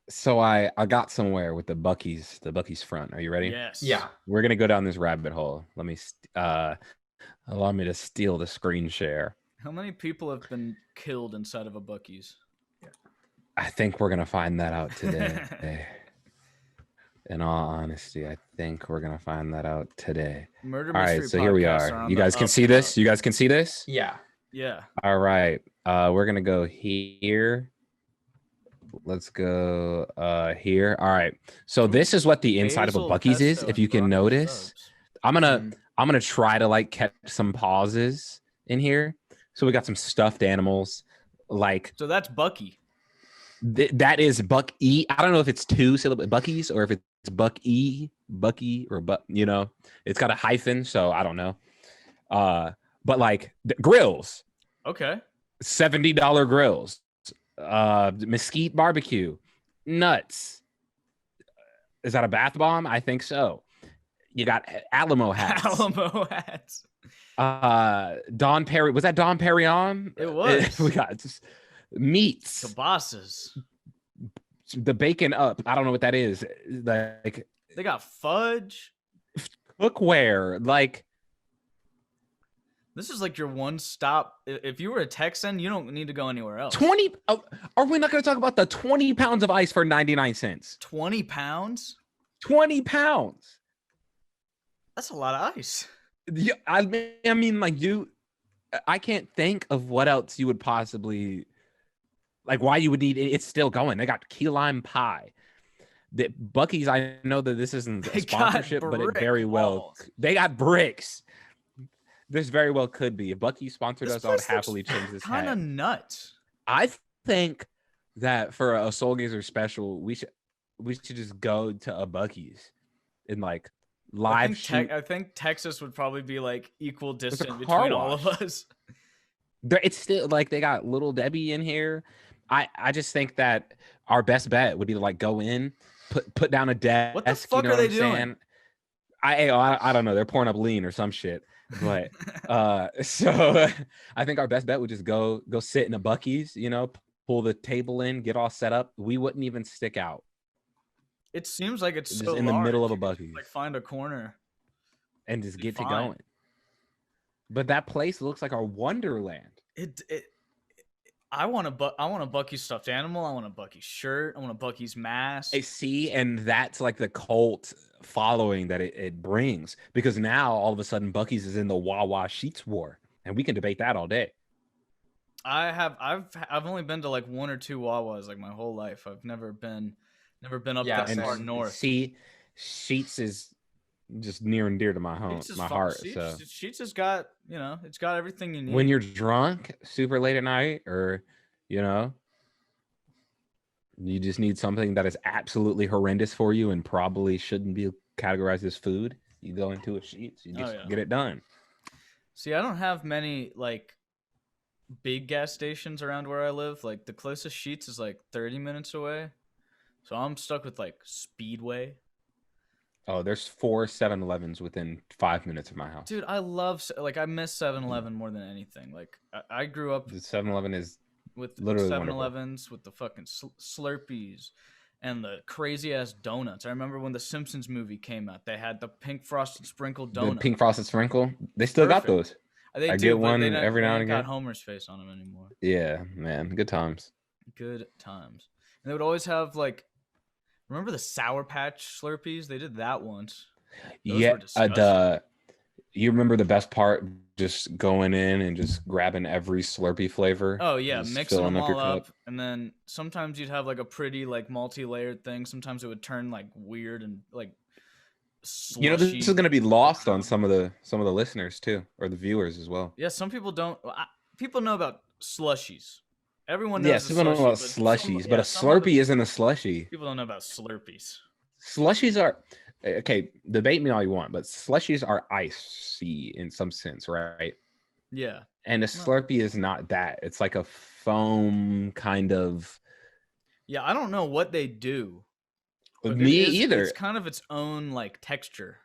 So I got somewhere with the Buc-ee's front. Are you ready? Yes. Yeah. We're gonna go down this rabbit hole. Let me allow me to steal the screen share. How many people have been killed inside of a Buc-ee's? I think we're gonna find that out today. In all honesty, I think we're gonna find that out today. Murder all mystery. right, so here we are. You guys can see this? You guys can see this? Yeah. Yeah. All right. We're gonna go here. Let's go here. All right. So this is what the inside of a Buc-ee's is. If you can notice, I'm I'm gonna try to like catch some pauses in here. So we got some stuffed animals, like So that's Bucky. that is Buck E. I don't know if it's two syllable Bucky's or if it's Buck E, Bucky or Buck. You know, it's got a hyphen, so I don't know. But like grills, Okay. $70 grills, mesquite barbecue, nuts. Is that a bath bomb? I think so. You got Alamo hats. Alamo hats. Don Perry. Was that Don Perignon? It was. We got just meats. Kibasas. The bacon up. I don't know what that is. Like They got fudge. cookware. Like This is like your one stop. If you were a Texan, you don't need to go anywhere else. 20. Oh, are we not going to talk about the 20 pounds of ice for 99 cents? 20 pounds? 20 pounds. That's a lot of ice. Yeah, I mean, like I can't think of what else you would possibly like. Why you would need it. It's still going. They got key lime pie. The Bucky's. I know that this isn't a sponsorship, but it very well. They got bricks. This very well could be. If Bucky sponsored us, I would happily change this. Kind of nuts. I think that for a Soul Gazer special, we should just go to a Bucky's and like live shoot. I think Texas would probably be like equal distance car between all wash. of us. It's still like they got Little Debbie in here. I just think that our best bet would be to like go in, put down a desk. What the fuck are they doing? I don't know. They're pouring up lean or some shit. But so I think our best bet would just go sit in a Bucky's, you know, pull the table in, get all set up. We wouldn't even stick out. It seems like it's Just so in the large. middle of a You could just, Bucky's. like find a corner And just get to fine. going. But that place looks like a wonderland. I want a Bucky's stuffed animal. I want a Bucky's shirt. I want a Bucky's mask. I see, and that's like the cult following that it brings, because now all of a sudden Bucky's is in the Wawa Sheets war, and we can debate that all day. I've only been to like one or two Wawas like my whole life. I've never been up that far north. See, Sheets is just near and dear to my home, my heart. So Sheets has got, you know, it's got everything you need. when you're drunk, super late at night, or you know, you just need something that is absolutely horrendous for you and probably shouldn't be categorized as food, you go into a Sheets, you just get it done. See, I don't have many like big gas stations around where I live. Like the closest Sheets is like 30 minutes away. So I'm stuck with like Speedway. Oh, there's 4 7-Elevens within 5 minutes of my house. Dude, I miss 7-Eleven more than anything. Like I grew up The 7-Eleven is with literally 7-Elevens, with the fucking Slurpees and the crazy ass donuts. I remember when the Simpsons movie came out, they had the pink frosted sprinkle donut. the pink frosted sprinkle. They still got those. I get one every now and again. Got Homer's face on them anymore. Yeah, man, good times. Good times. And they would always have like, remember the Sour Patch Slurpees? They did that once. Those were disgusting. You remember the best part? Just going in and just grabbing every Slurpee flavor. Oh yeah, mixing them all up, cup. and then sometimes you'd have like a pretty like multi-layered thing. Sometimes it would turn like weird and like slushy. You know, this is going to be lost on some of the listeners too, or the viewers as well. Yeah, some people don't. People know about slushies. Everyone knows. Yes, people know about slushies, but a Slurpee isn't a slushie. People don't know about Slurpees. Slushies are okay. Debate me all you want, but slushies are icy in some sense, right? Yeah. And a Slurpee is not that. It's like a foam kind of. Yeah, I don't know what they do. Me either. It's kind of its own like texture.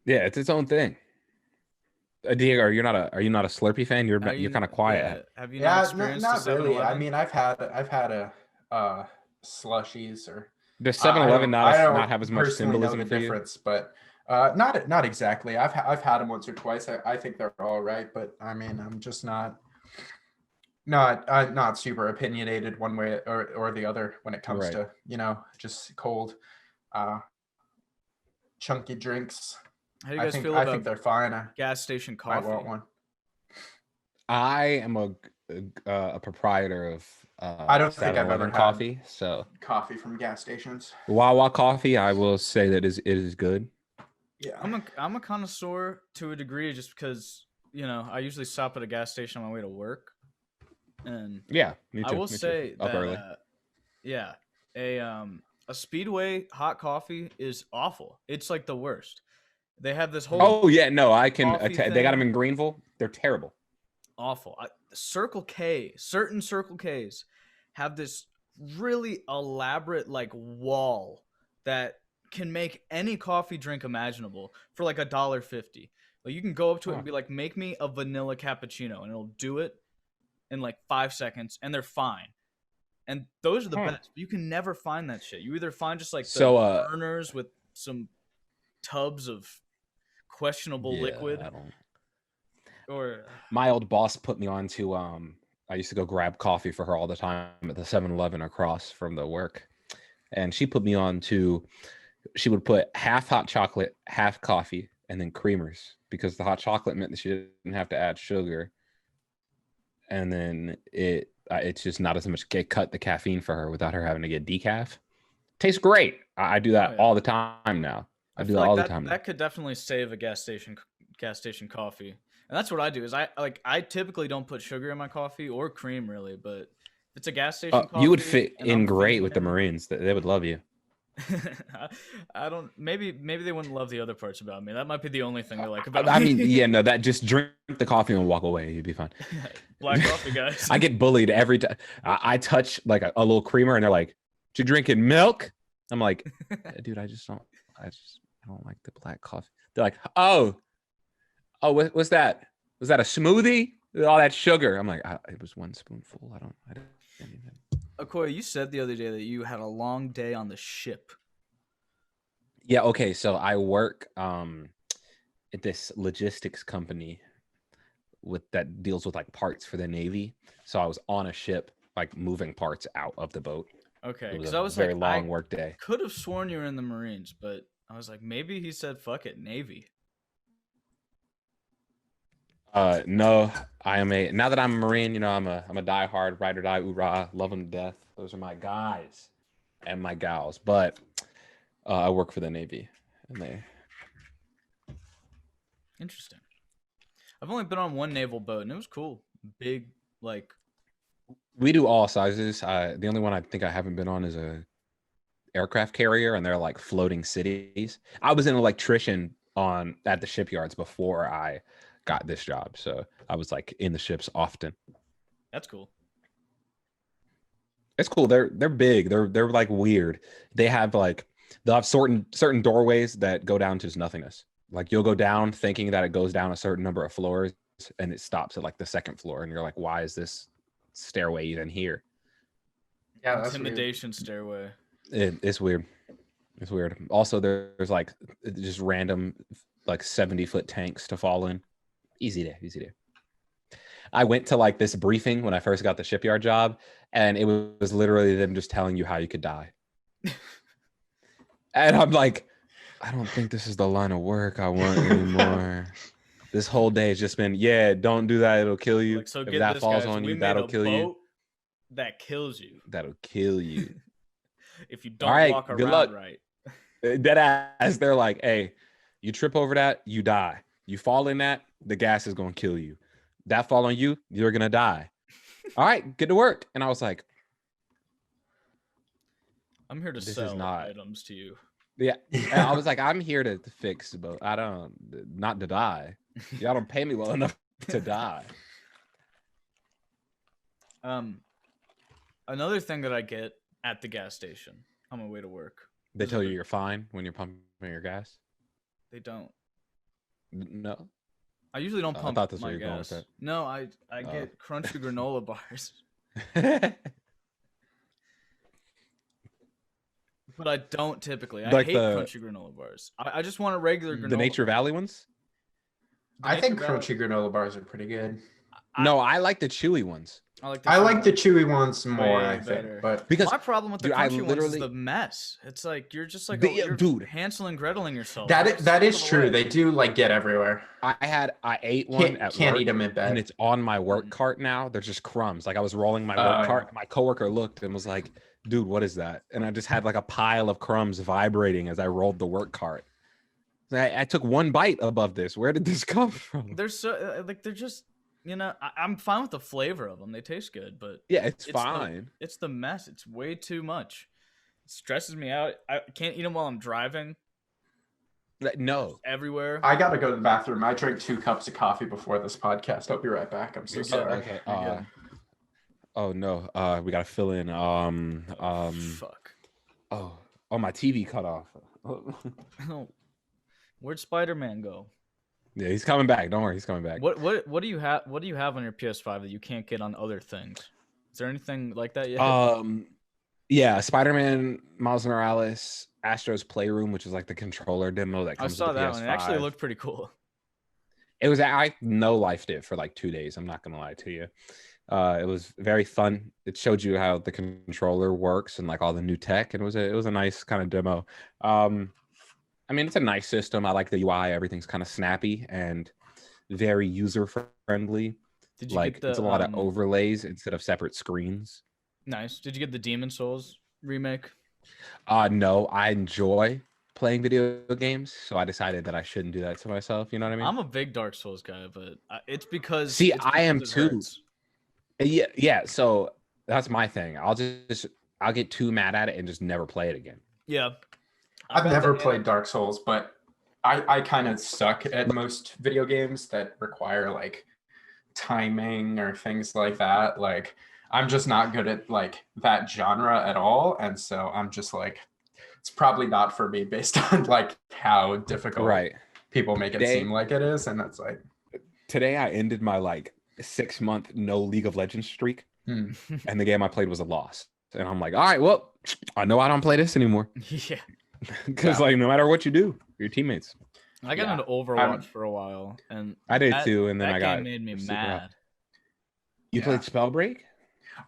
Yeah, it's its own thing. Diego, are you not a Slurpee fan? You're kind of quiet. Yeah. Have you not experienced not really. 7-Eleven? I mean, I've had a slushies or. Does 7-Eleven not have as much symbolism know the for difference, but not exactly. I've had them once or twice. I think they're all right, but I mean, I'm just not super opinionated one way or the other when it comes to, you know, just cold, chunky drinks. How do you guys feel about? I think they're fine. Gas station coffee. I want one. I am a proprietor of I don't think I've ever had coffee. So coffee from gas stations. Wawa coffee, I will say that it is good. Yeah. I'm a connoisseur to a degree, just because I usually stop at a gas station on my way to work, and Yeah, me I too. will Me too. say Up that early. yeah, a Speedway hot coffee is awful. It's like the worst. They have this whole Oh yeah, no, I can. coffee They got them thing. in Greenville. They're terrible. Awful. Certain Circle K's have this really elaborate like wall that can make any coffee drink imaginable for like $1.50. Like you can go up to it Huh. and be like, make me a vanilla cappuccino, and it'll do it in like 5 seconds, and they're fine. And those are the Huh. best. But you can never find that shit. You either find just like the So, burners with some tubs of questionable yeah, liquid, I don't. or My old boss put me on to I used to go grab coffee for her all the time at the 7-Eleven across from the work. And she put me on to she would put half hot chocolate, half coffee, and then creamers because the hot chocolate meant that she didn't have to add sugar. And then it's just not as much cut the caffeine for her without her having to get decaf. Tastes great. I do that Oh, yeah. all the time now. I do feel that like all the that time now. that could definitely save a gas station coffee. And that's what I do. Is I typically don't put sugar in my coffee or cream really, but if it's a gas station coffee You would fit and in I'm great with the feeding Marines. They would love you. I don't maybe they wouldn't love the other parts about me. That might be the only thing they like about I me. mean, yeah, no, that just drink the coffee and walk away. You'd be fine. Black coffee guys. I get bullied every time. I touch like a little creamer, and they're like, "You drinking milk?" I'm like, "Dude, I don't like the black coffee." They're like, "Oh, what's that? Was that a smoothie? With all that sugar?" I'm like, "It was one spoonful. I didn't even." Okoye, you said the other day that you had a long day on the ship. Yeah. Okay. So I work at this logistics company that deals with like parts for the Navy. So I was on a ship, like moving parts out of the boat. Okay, It was because a I was very like, long I work day. could have sworn you were in the Marines, but I was like, maybe he said fuck it, Navy. No, I am a now that I'm a Marine, I'm a diehard ride or die, oorah, love them to death. Those are my guys and my gals. But I work for the Navy, and Interesting. I've only been on one naval boat, and it was cool. Big, like we do all sizes. The only one I think I haven't been on is a aircraft carrier, and they're like floating cities. I was an electrician at the shipyards before I got this job, so I was like in the ships often. that's cool. It's cool. They're big. They're like weird. They'll have certain doorways that go down to just nothingness. Like you'll go down thinking that it goes down a certain number of floors, and it stops at like the second floor, and you're like, why is this stairway even here? Yeah, that's weird. Intimidation stairway. It's weird. It's weird. Also, there's like just random like 70-foot tanks to fall in. Easy day. I went to like this briefing when I first got the shipyard job, and it was literally them just telling you how you could die. And I'm like, I don't think this is the line of work I want anymore. This whole day has just been, yeah, don't do that. It'll kill you. Like, so if get that this, falls guys. on We you, made that'll a kill boat you. that kills you That'll kill you. if you don't All right, walk good around luck. right. Dead ass. They're like, hey, you trip over that, you die. You fall in that, the gas is going to kill you. That fall on you, you're going to die. All right, get to work. And I was like, I'm here to This is sell not- items to you. yeah. And I was like, I'm here to fix the boat. Not to die. Y'all don't pay me well enough to die. Another thing that I get at the gas station on my way to work. They tell you you're fine when you're pumping your gas? They don't. No. I usually don't I pump thought that's my where you're going with gas. that. No, I get crunchy granola bars, but I don't typically. I Like hate crunchy granola bars. I just want a regular granola. The Nature Valley ones? The I think Nature Valley- crunchy granola bars are pretty good. No, I like the chewy ones. I like the chewy ones more, Way I think. better. But Because my problem with the dude, I crunchy ones is literally- the mess. It's like you're just like They- you're dude. Hansel and Greteling yourself. that Just is throw it true. away. They do like get everywhere. I ate one at Can't work, eat them in bed. and it's on my work cart now. They're just crumbs. Like I was rolling my work cart. Yeah. My coworker looked and was like, dude, what is that? And I just had like a pile of crumbs vibrating as I rolled the work cart. I took one bite above this. Where did this come from? They're so like they're just I'm fine with the flavor of them. They taste good, but Yeah, it's the fine. it's the mess. It's way too much. It stresses me out. I can't eat them while I'm driving. No. Everywhere. I gotta go to the bathroom. I drank 2 cups of coffee before this podcast. I'll be right back. I'm so You're good. sorry. Okay. You're good. Oh no. We gotta fill in. Fuck. Oh, my TV cut off. Where'd Spider-Man go? Yeah, he's coming back. Don't worry, he's coming back. What do you have? What do you have on your PS5 that you can't get on other things? Is there anything like that yet? Yeah, Spider-Man, Miles Morales, Astro's Playroom, which is like the controller demo that I comes saw with the that PS5. one. It actually looked pretty cool. It was I no-lifed it for like 2 days. I'm not gonna lie to you. It was very fun. It showed you how the controller works and like all the new tech, and it was a nice kind of demo. I mean, it's a nice system. I like the UI. Everything's kind of snappy and very user friendly. Did you Like get the, it's a lot of overlays instead of separate screens. Nice. Did you get the Demon Souls remake? No, I enjoy playing video games, so I decided that I shouldn't do that to myself. You know what I mean? I'm a big Dark Souls guy, but it's because See, it's I am because it too. hurts. Yeah. So that's my thing. I'll get too mad at it and just never play it again. Yeah. I've never played Dark Souls, but I kind of suck at most video games that require like timing or things like that. Like I'm just not good at like that genre at all, and so I'm just like, it's probably not for me based on like how difficult people make it seem like it is, and that's like. Today I ended my like 6-month no League of Legends streak, and the game I played was a loss, and I'm like, all right, well, I know I don't play this anymore. Yeah. Because like no matter what you do, your teammates. I got into Overwatch for a while, and I did too, and then I got. That game made me mad. You played Spellbreak?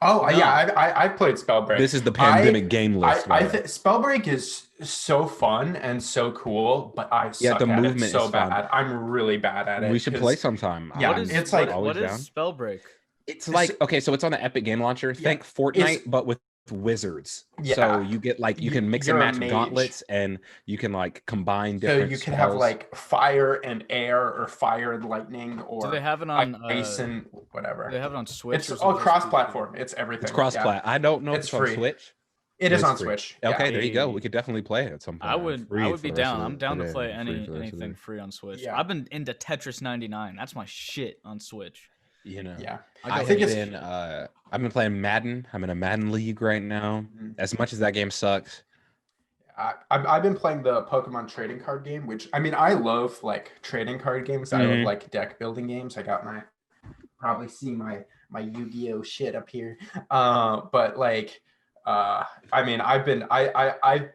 Oh no. Yeah, I played Spellbreak. This is the pandemic game list. Spellbreak is so fun and so cool, but I suck at it so bad. I'm really bad at it. We should play sometime. Yeah, it's like what is Spellbreak? It's like okay, so it's on the Epic Game Launcher. Think Fortnite, but with wizards. Yeah. So you get like you can mix and match gauntlets, and you can like combine different. So you can have like fire and air, or fire and lightning, or do they have it on ice and whatever? Do they have it on Switch? It's all cross-platform. It's everything. It's cross-plat. I don't know if it's free. On Switch. It is on Switch. Okay, there you go. We could definitely play it at some point. I would be down. I'm down to play anything free on Switch. Yeah. I've been into Tetris 99. That's my shit on Switch. You know, yeah. I've been playing Madden. I'm in a Madden league right now. As much as that game sucks, I've been playing the Pokemon trading card game, which I mean I love like trading card games. I love like deck building games. I got probably see my Yu-Gi-Oh shit up here. But like I mean I've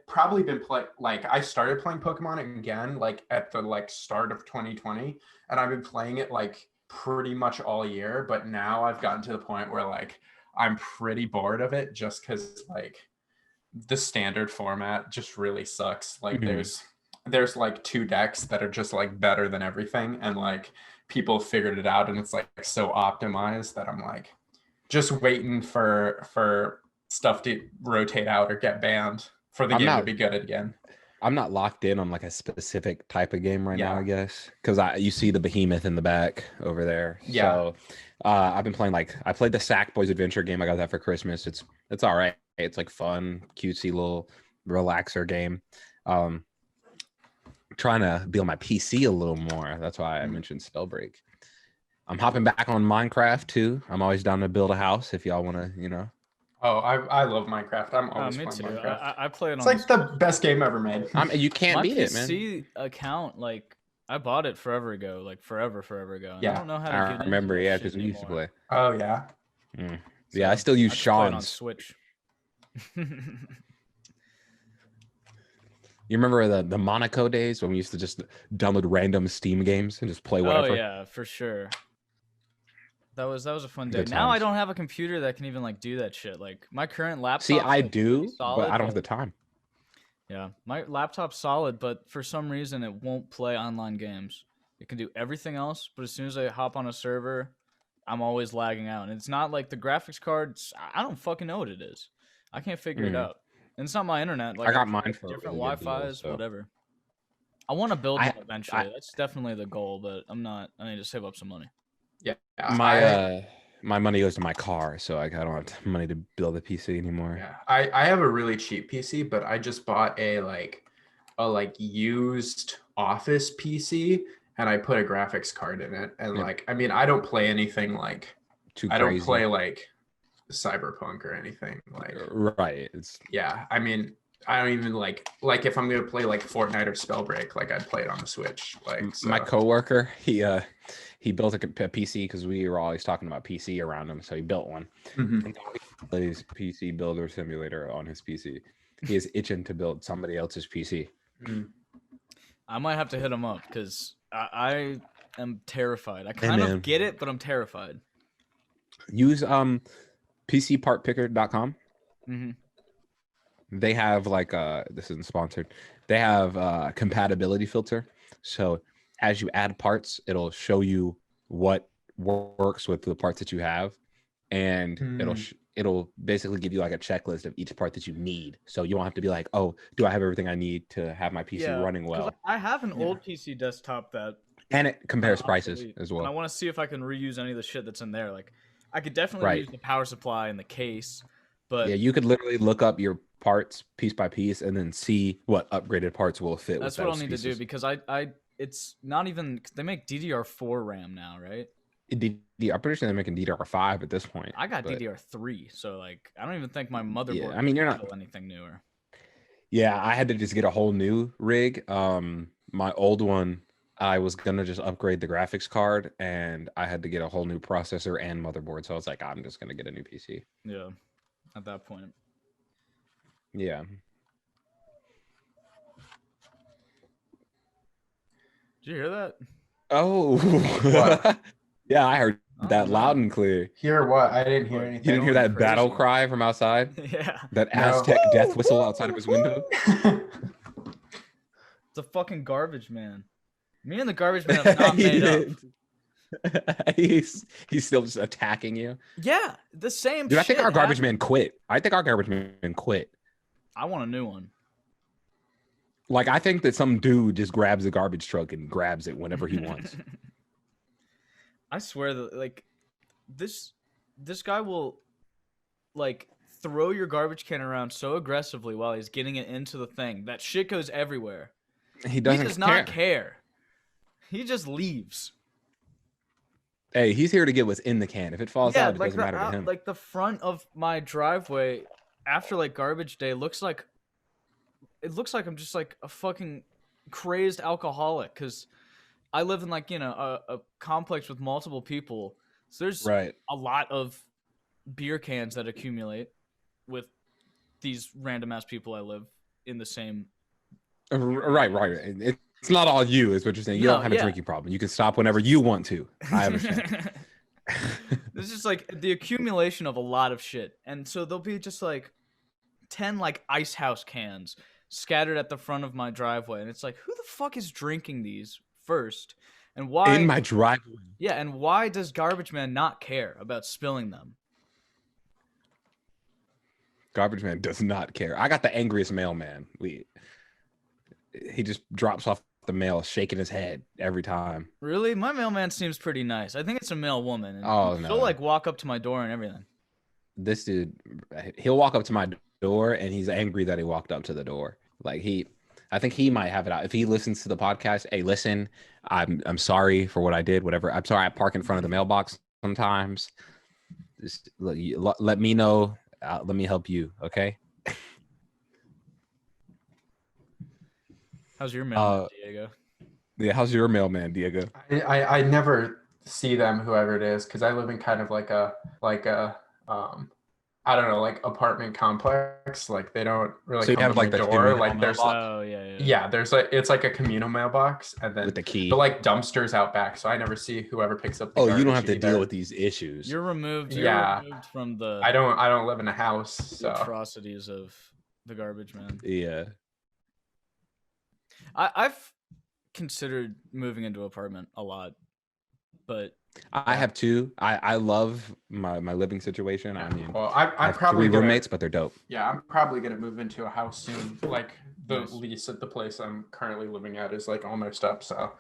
probably been playing, like I started playing Pokemon again like at the like start of 2020, and I've been playing it like pretty much all year, but now I've gotten to the point where like I'm pretty bored of it, just because like the standard format just really sucks. Like there's like 2 decks that are just like better than everything, and like people figured it out, and it's like so optimized that I'm like just waiting for stuff to rotate out or get banned for the game to be good again. I'm not locked in on like a specific type of game right now, I guess, because you see the behemoth in the back over there. Yeah. So I've been playing I played the Sackboys Adventure game. I got that for Christmas. It's all right. It's like fun, cutesy little relaxer game. Trying to build my PC a little more. That's why I mentioned Spellbreak. I'm hopping back on Minecraft too. I'm always down to build a house if y'all want to, Oh, I love Minecraft. I'm always playing Minecraft. I play it on. It's like the best game ever made. You can't beat it, man. My PC account, like I bought it forever ago, like forever ago. Yeah, I don't know how to get remember, because we used to play. Oh yeah. So yeah, I still use Sean's on Switch. You remember the Monaco days when we used to just download random Steam games and just play whatever? Oh yeah, for sure. That was a fun day. Now I don't have a computer that can even like do that shit. Like my current laptop. See, I do, solid, but I don't have the time. Yeah, my laptop's solid, but for some reason it won't play online games. It can do everything else, but as soon as I hop on a server, I'm always lagging out. And it's not like the graphics card. I don't fucking know what it is. I can't figure it out. And it's not my internet. Like I got mine for different Wi-Fi's, whatever. I want to build I- one eventually. That's definitely the goal, but I'm not. I need to save up some money. Yeah. My money goes to my car, so I don't have money to build a PC anymore. Yeah, I have a really cheap PC, but I just bought a used office PC, and I put a graphics card in it. And Yep. like, I mean, I don't play anything like Too I don't crazy. play like Cyberpunk or anything. Like, Right. It's yeah, I mean, I don't even like if I'm gonna play like Fortnite or Spellbreak, like I'd play it on the Switch. Like my so. coworker, he built a PC because we were always talking about PC around him, so he built one. Mhm. And now he plays PC Builder Simulator on his PC. He is itching to build somebody else's PC. Mhm. I might have to hit him up because I am terrified. I Hey, kind man. of get it, but I'm terrified. Use PCPartPicker.com. Mm-hmm. They have like this isn't sponsored. They have a compatibility filter. So as you add parts, it'll show you what works with the parts that you have, and it'll basically give you like a checklist of each part that you need. So you won't have to be like, oh, do I have everything I need to have my PC running 'cause well? I have an old PC desktop that And it compares prices obsolete, as and I well. want to see if I can reuse any of the shit that's in there. Like, I could definitely use the power supply and the case, but Yeah, you could literally look up your parts piece by piece and then see what upgraded parts will fit. that's with what those I'll need pieces. to do because I it's not even they make DDR4 RAM now, right? I'm pretty sure they're making DDR5 at this point. I got but- DDR3, so like I don't even think my motherboard. Yeah, I mean, you're not handle anything newer. Yeah, I had to just get a whole new rig. My old one, I was gonna just upgrade the graphics card, and I had to get a whole new processor and motherboard. So I was like, I'm just gonna get a new PC. Yeah, at that point. Yeah. Did you hear that? Oh. What? Yeah, I heard Oh, that no. loud and clear. Hear what? I didn't hear What? anything. You didn't hear Going that battle crazy. cry from outside? Yeah, That No. Aztec death whistle outside of his window? it's a fucking garbage man. Me and the garbage man have not made up. he's still just attacking you. Yeah, the same. Dude, I think shit our garbage happened. man quit. I think our garbage man quit. I want a new one. Like, I think that some dude just grabs the garbage truck and grabs it whenever he wants. I swear that like this guy will like throw your garbage can around so aggressively while he's getting it into the thing that shit goes everywhere. He doesn't He does not care. He just leaves. Hey, he's here to get what's in the can. If it falls out, it like doesn't matter to him. like the front of my driveway after like garbage day looks like I'm just like a fucking crazed alcoholic because I live in like a complex with multiple people, so there's Right. a lot of beer cans that accumulate with these random ass people I live in the same. Right. It's not all you, is what you're saying. You No, don't have a yeah. drinking problem. You can stop whenever you want to. I understand. This is like the accumulation of a lot of shit, and so there'll be just like 10 like ice house cans scattered at the front of my driveway, and it's like, who the fuck is drinking these first, and why? In my driveway. Yeah, and why does garbage man not care about spilling them? Garbage man does not care. I got the angriest mailman. He just drops off the mail shaking his head every time. Really? My mailman seems pretty nice. I think it's a male woman. And Oh, no. she'll like walk up to my door and everything. This dude, he'll walk up to my door and he's angry that he walked up to the door. Like I think he might have it out. If he listens to the podcast, hey, listen, I'm sorry for what I did, whatever. I'm sorry I park in front of the mailbox sometimes. Just let me know. Let me help you, okay? How's your mailman, Diego? Yeah, how's your mailman, Diego? I never see them, whoever it is, because I live in kind of like a I don't know, like apartment complex. Like they don't really So you come have, to like, my the door. communal Like there's Oh yeah. yeah, there's like it's like a communal mailbox, and then With the key. but like dumpsters out back, so I never see whoever picks up the Oh, you don't garbage have to either. deal with these issues. You're removed. You're Yeah. removed from the I don't live in a house, so atrocities of the garbage man. Yeah. I've considered moving into an apartment a lot, but I have two. I love my living situation. I mean, well, I I'm have probably three gonna, roommates, but they're dope. Yeah, I'm probably gonna move into a house soon, like the Nice. lease at the place I'm currently living at is like almost up. So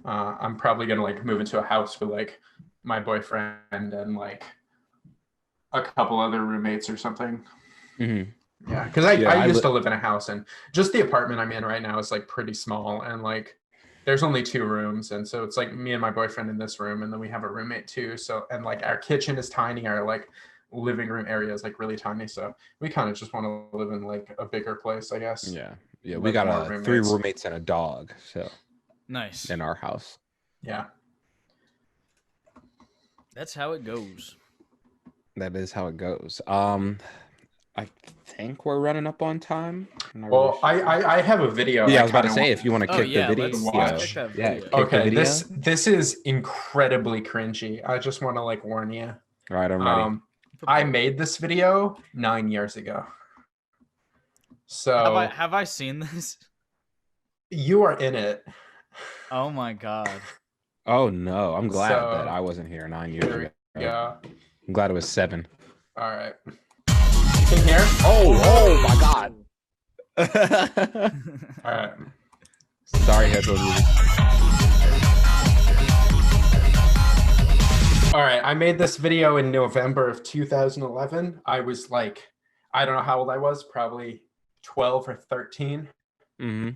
I'm probably gonna like move into a house with like my boyfriend and like a couple other roommates or something. Mhm. Yeah, because I used to live in a house, and just the apartment I'm in right now is like pretty small, and like there's only 2 rooms, and so it's like me and my boyfriend in this room, and then we have a roommate too. So and like our kitchen is tiny, our like living room area is like really tiny. So we kind of just want to live in like a bigger place, I guess. Yeah, we Like got more 3 roommates. roommates and a dog, so Nice. in our house. Yeah. That's how it goes. That is how it goes. I think we're running up on time. I'm not Well, really sure. I have a video. Yeah, I was about to kinda say want- if you want to Oh, kick yeah, the video, let's watch. kick that yeah, video. kick the Okay, video. this is incredibly cringy. I just want to like warn you. All right, I'm ready. I made this video 9 years ago. So Have I seen this? you are in it. Oh my god. Oh no, I'm glad So, that I wasn't here 9 years Here ago. we go. I'm glad it was 7. All right. You can hear? Oh my god. All right. Sorry, headphone music. All right. I made this video in November of 2011. I was like, I don't know how old I was, probably 12 or 13. Mm-hmm.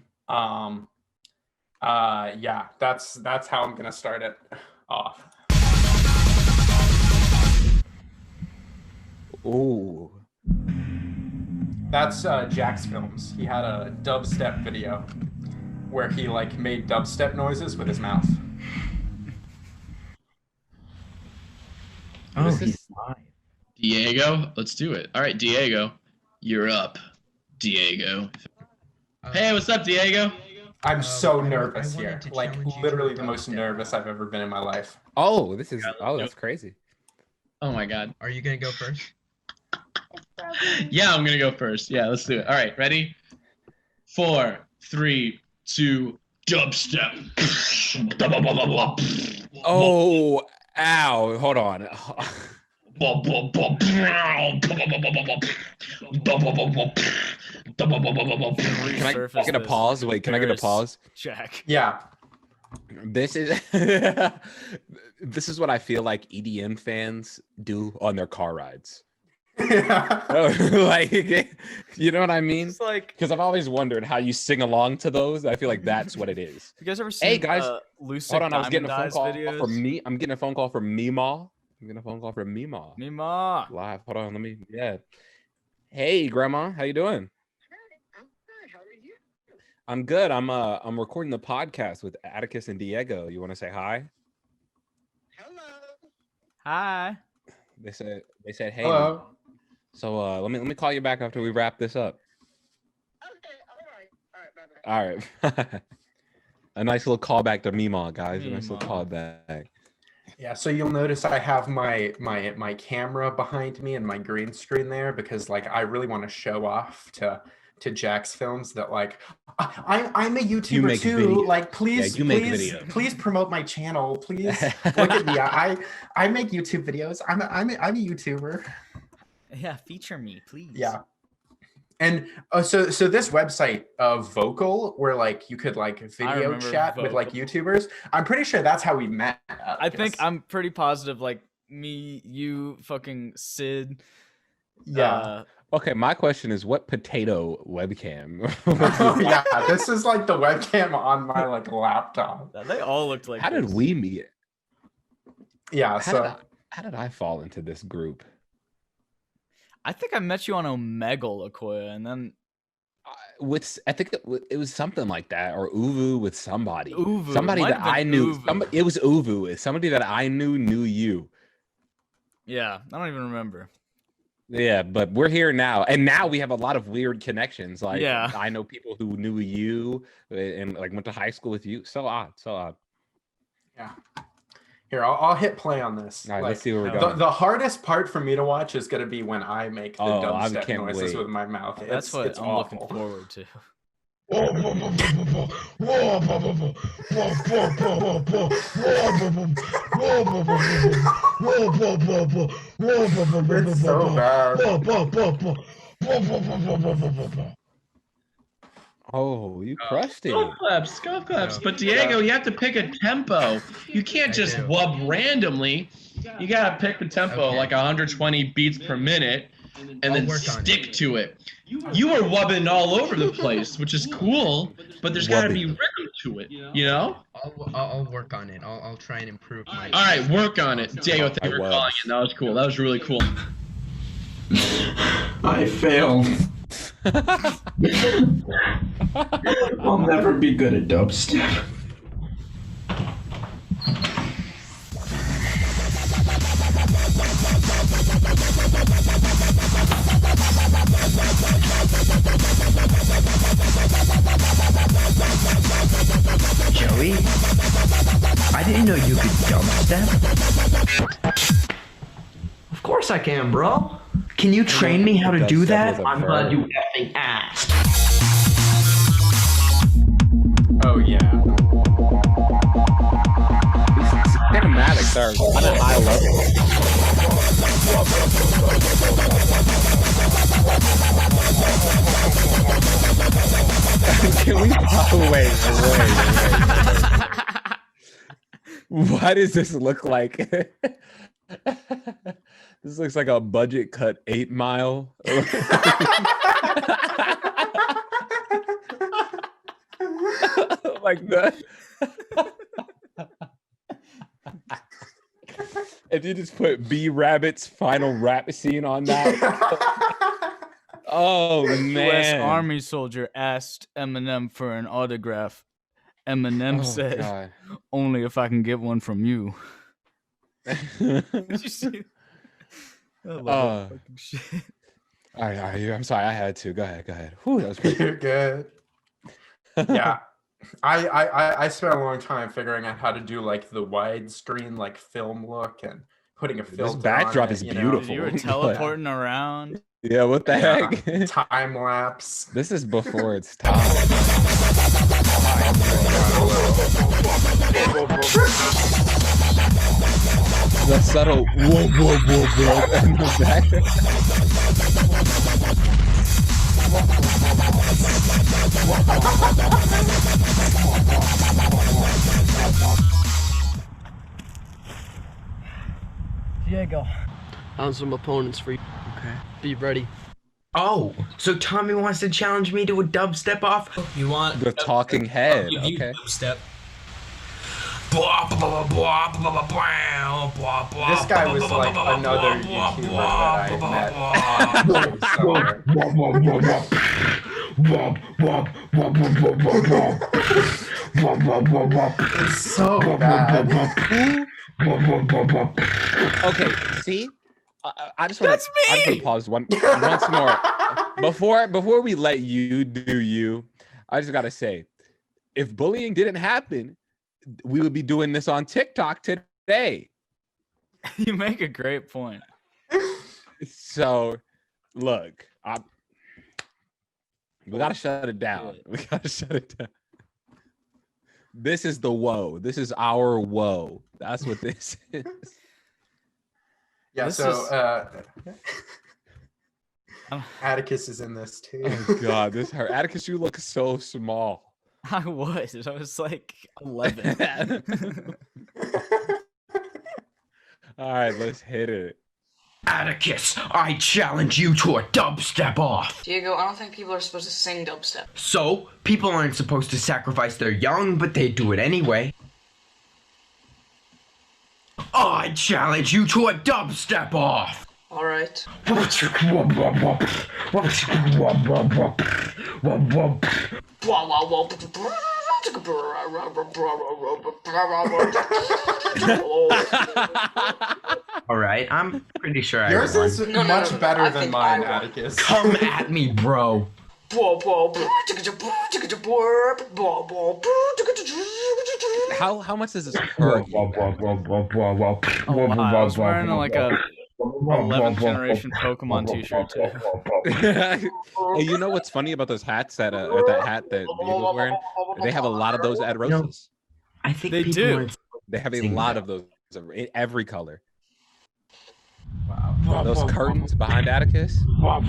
Yeah, that's how I'm gonna start it off. Ooh. That's Jack's Films. He had a dubstep video where he like made dubstep noises with his mouth. Oh, This he's is- live. Diego, let's do it. All right, Diego, you're up. Diego. Hey, what's up, Diego? I'm so I nervous wanted here. to Like challenge you to literally a the most dubstep nervous battle. I've ever been in my life. Oh, this is. Yeah, Oh, let's that's crazy. Oh my God. Are you gonna go first? Yeah, I'm gonna go first. Yeah, let's do it. All right, ready? 4, 3, 2, dubstep. Oh, ow! Hold on. Can I Resurface get a this. pause? Wait, can I get a Embarrass pause? Jack. Yeah. This is this is what I feel like EDM fans do on their car rides. Like, you know what I mean? It's like, Because I've always wondered how you sing along to those. I feel like that's what it is. you guys ever seen Hey, guys, Lucid Hold on, I was getting a phone Diamond call Eyes videos? from me. I'm getting a phone call from Meemaw. I'm getting a phone call from Meemaw. Mima. Live. Hold on, let me. Yeah. Hey, Grandma, how you doing? I'm good. How are you? I'm good. I'm recording the podcast with Atticus and Diego. You want to say hi? Hello. Hi. They said hey. Hello. So let me call you back after we wrap this up. Okay. All right. Bye. All right. A nice little callback to Meemaw, guys. A nice little Meemaw. callback. Yeah, so you'll notice I have my camera behind me and my green screen there because like I really want to show off to Jack's Films that like I'm a YouTuber make too. video- Like please you make please videos. please promote my channel. Please look at me. I make YouTube videos. I'm a YouTuber. Yeah, feature me, please. Yeah. And so this website of Vocal where like you could like video remember chat with like Vocal. YouTubers. I'm pretty sure that's how we met. I think I'm pretty positive, like, me, you, fucking Sid. Yeah. Okay, my question is, what potato webcam? Oh, yeah, this is like the webcam on my like laptop. They all looked like How did this. we meet? Yeah, How did I fall into this group? I think I met you on Omegle, Akoya, and then I think it was something like that, or Uvu with somebody. Uvu. Somebody Might that have been I knew. Uvu. It was Uvu. Somebody that I knew you. yeah, I don't even remember. Yeah, but we're here now, and now we have a lot of weird connections. Like, Yeah. I know people who knew you and like went to high school with you. So odd, so odd. yeah. Here, I'll hit play on this. All right, Like, let's see where we're the- going. the hardest part for me to watch is gonna be when I make the Oh, I dubstep can't noises wait. with my mouth. That's It's- what it's I'm awful. looking forward to. It's so bad. Oh, you crushed it. Golf claps, golf claps. But Diego, you have to pick a tempo. You can't just wub randomly. You gotta pick a tempo like 120 beats per minute, and then stick to it. You were wubbing all over the place, which is cool, but there's gotta be rhythm to it. You know? I'll work on it. I'll try and improve my. All right, work on it. Diego, thank you for calling it. That was cool. That was really cool. I failed. I'll never be good at dubstep. Joey, I didn't know you could dubstep. Of course I can, bro. Can you train me how to do that? I'm glad you effing asked. Oh yeah. These cinematics are on a high level. Can we wait. Why does this look like? This looks like a budget cut 8 Mile. Like that. If you just put B Rabbit's final rap scene on that. Oh man. U.S. Army soldier asked Eminem for an autograph. Eminem said, God. "Only if I can get one from you." Did you see? I love that fucking shit. All right, I'm sorry, I had to. Go ahead. Whew, that was pretty You're good. Yeah. I spent a long time figuring out how to do like the widescreen like film look and putting a filter. This backdrop on it, is you know? beautiful. You were teleporting around. Yeah, what the heck? Time lapse. This is before its time. The subtle whoa in the back. Diego. Found some opponents for you. Okay. Be ready. Oh, so Tommy wants to challenge me to a dubstep off? You want The talking head. Okay. Step. This guy was like another YouTuber that I met. It's so bad. Okay, see? I just want to pause once more. Before we let you do you, I just got to say, if bullying didn't happen, we would be doing this on TikTok today. You make a great point. So, look, we got to shut it down. We got to shut it down. This is the woe. This is our woe. That's what this is. Yeah, This so Atticus is in this too. Oh God, this hurt. Atticus, you look so small. I was like 11. All right, let's hit it. Atticus, I challenge you to a dubstep off. Diego, I don't think people are supposed to sing dubstep. So, people aren't supposed to sacrifice their young, but they do it anyway. I challenge you to a dubstep off. Alright. Alright, I'm pretty sure I Yours won. is No, much better I than think mine, I won. Atticus. Come at me, bro. How much does this hurt? Oh, wow. I was wearing like a 11th generation Pokemon t-shirt too. Hey, you know what's funny about those hats that or that hat that Diego's wearing? They have a lot of those at Roses. I think They people do. aren't- They have a Sing lot that. of those in every color. Wow. Those curtains behind Atticus. Red.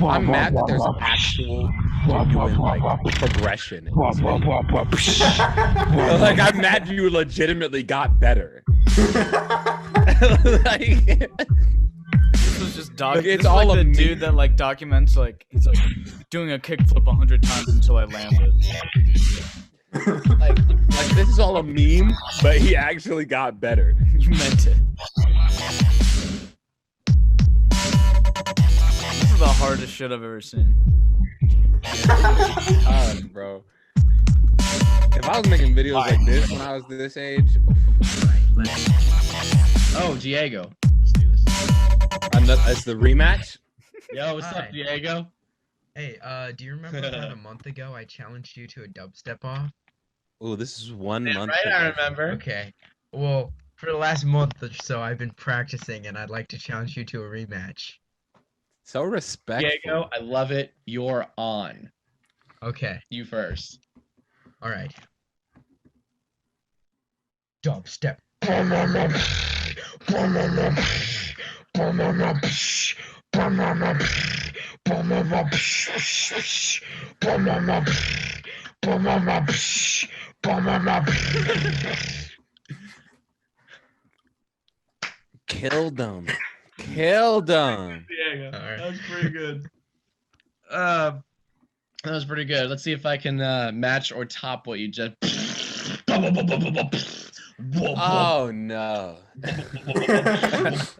I'm mad that there's actual genuine like progression in these videos. Like I'm mad you legitimately got better. Like, This was just Like, this it's is all like a the meme. dude that like documents like he's like doing a kickflip 100 times until I landed. like this is all a meme, but he actually got better. You meant it. This is the hardest shit I've ever seen. Bro. If I was making videos like this when I was this age, Oh, Diego. Let's do this. it's the rematch. Yo, what's Hi. up, Diego? Hey, do you remember about a month ago I challenged you to a dubstep off? Oh, this is 1 month. Right, I ago. remember. Okay. Well, for the last month or so, I've been practicing, and I'd like to challenge you to a rematch. So respectful. Diego, I love it. You're on. Okay. You first. All right. Dubstep. Killed them. Killed them. Diego, All right. that was pretty good. That was pretty good. Let's see if I can match or top what you just. Oh no. It's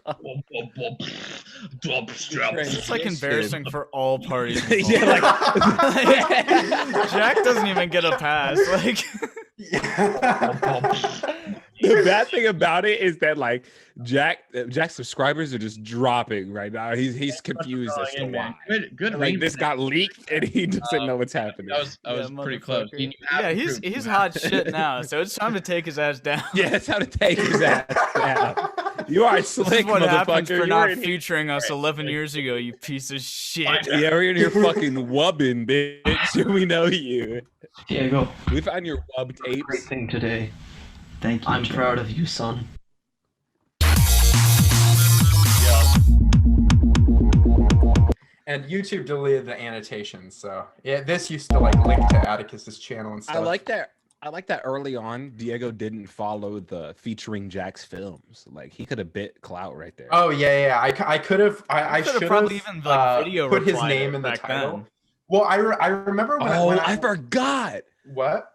like embarrassing for all parties. Yeah, like Jack doesn't even get a pass. Like the bad thing about it is that like Jack's subscribers are just dropping right now. He's confused as to why. Good. Like this got leaked and he doesn't know what's happening. I was pretty close. motherfucker. Yeah, he's hot shit now, so it's time to take his ass down. Yeah, it's time to take his ass down. You are slick, This is what happens motherfucker. for not featuring us 11 years ago, you piece of shit. Yeah, we're in your fucking wubbing, bitch. We know you. Diego, We found your wub great tapes. thing today. Thank you. I'm proud of you, son. And YouTube deleted the annotations, so yeah, this used to like link to Atticus's channel and stuff. I like that early on, Diego didn't follow the featuring Jack's films. Like he could have bit clout right there. Oh yeah. I could have. I should have probably even like video put his replied name it in the back title. then. Well, I remember when I forgot. What?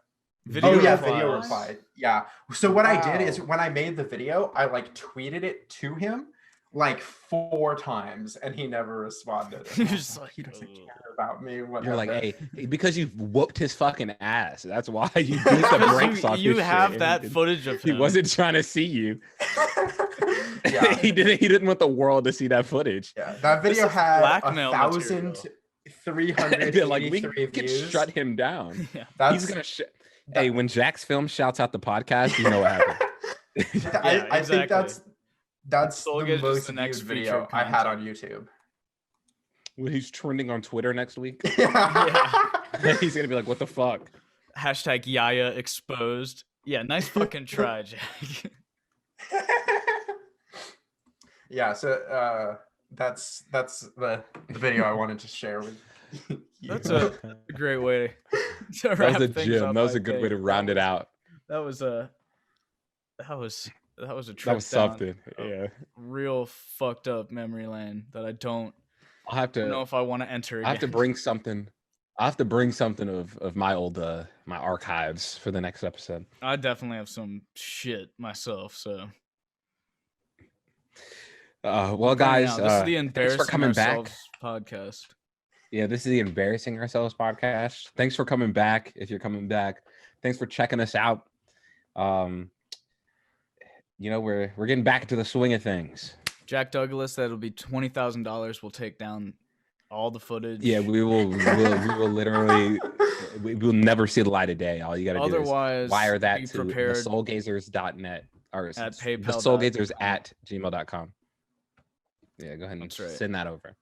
Video Oh yeah, replies. video reply. Yeah. So what I did is when I made the video, I like tweeted it to him like 4 times, and he never responded. He was just like, he doesn't care about me. Whatever. You're like, hey, because you've whooped his fucking ass. That's why you beat the brakes off you his have shit. that footage of He him. wasn't trying to see you. Yeah. He didn't want the world to see that footage. Yeah, that This video is had blackmail material. 1,383 Like we views. could shut him down. Yeah. That's He's gonna. Hey, when Jack's film shouts out the podcast, you know what happened. I think that's Soul the Gauge is most the next viewed video featured I had on YouTube. When he's trending on Twitter next week, Yeah. he's gonna be like, "What the fuck?" Hashtag Yaya exposed. Yeah, nice fucking try, Jack. Yeah, so that's the video I wanted to share with you. That's a great way to That wrap was a things gym. up, That was I a good way think. to round it out. That was a trip That was down something. Yeah, real fucked up memory lane that I don't I'll have to know if I want to enter again. I have to bring something. I have to bring something of my old my archives for the next episode. I definitely have some shit myself, so Well, guys, this is the thanks Embarrassing for coming back. Ourselves podcast. Yeah, this is the Embarrassing Ourselves podcast. Thanks for coming back. If you're coming back, thanks for checking us out. You know, we're getting back into the swing of things. Jack Douglas, that'll be $20,000. We'll take down all the footage. Yeah, we will literally we will never see the light of day. All you gotta do Otherwise, is wire that be to prepared thesoulgazers.net or at thesoulgazers@gmail.com. Yeah, go ahead and That's right. send that over.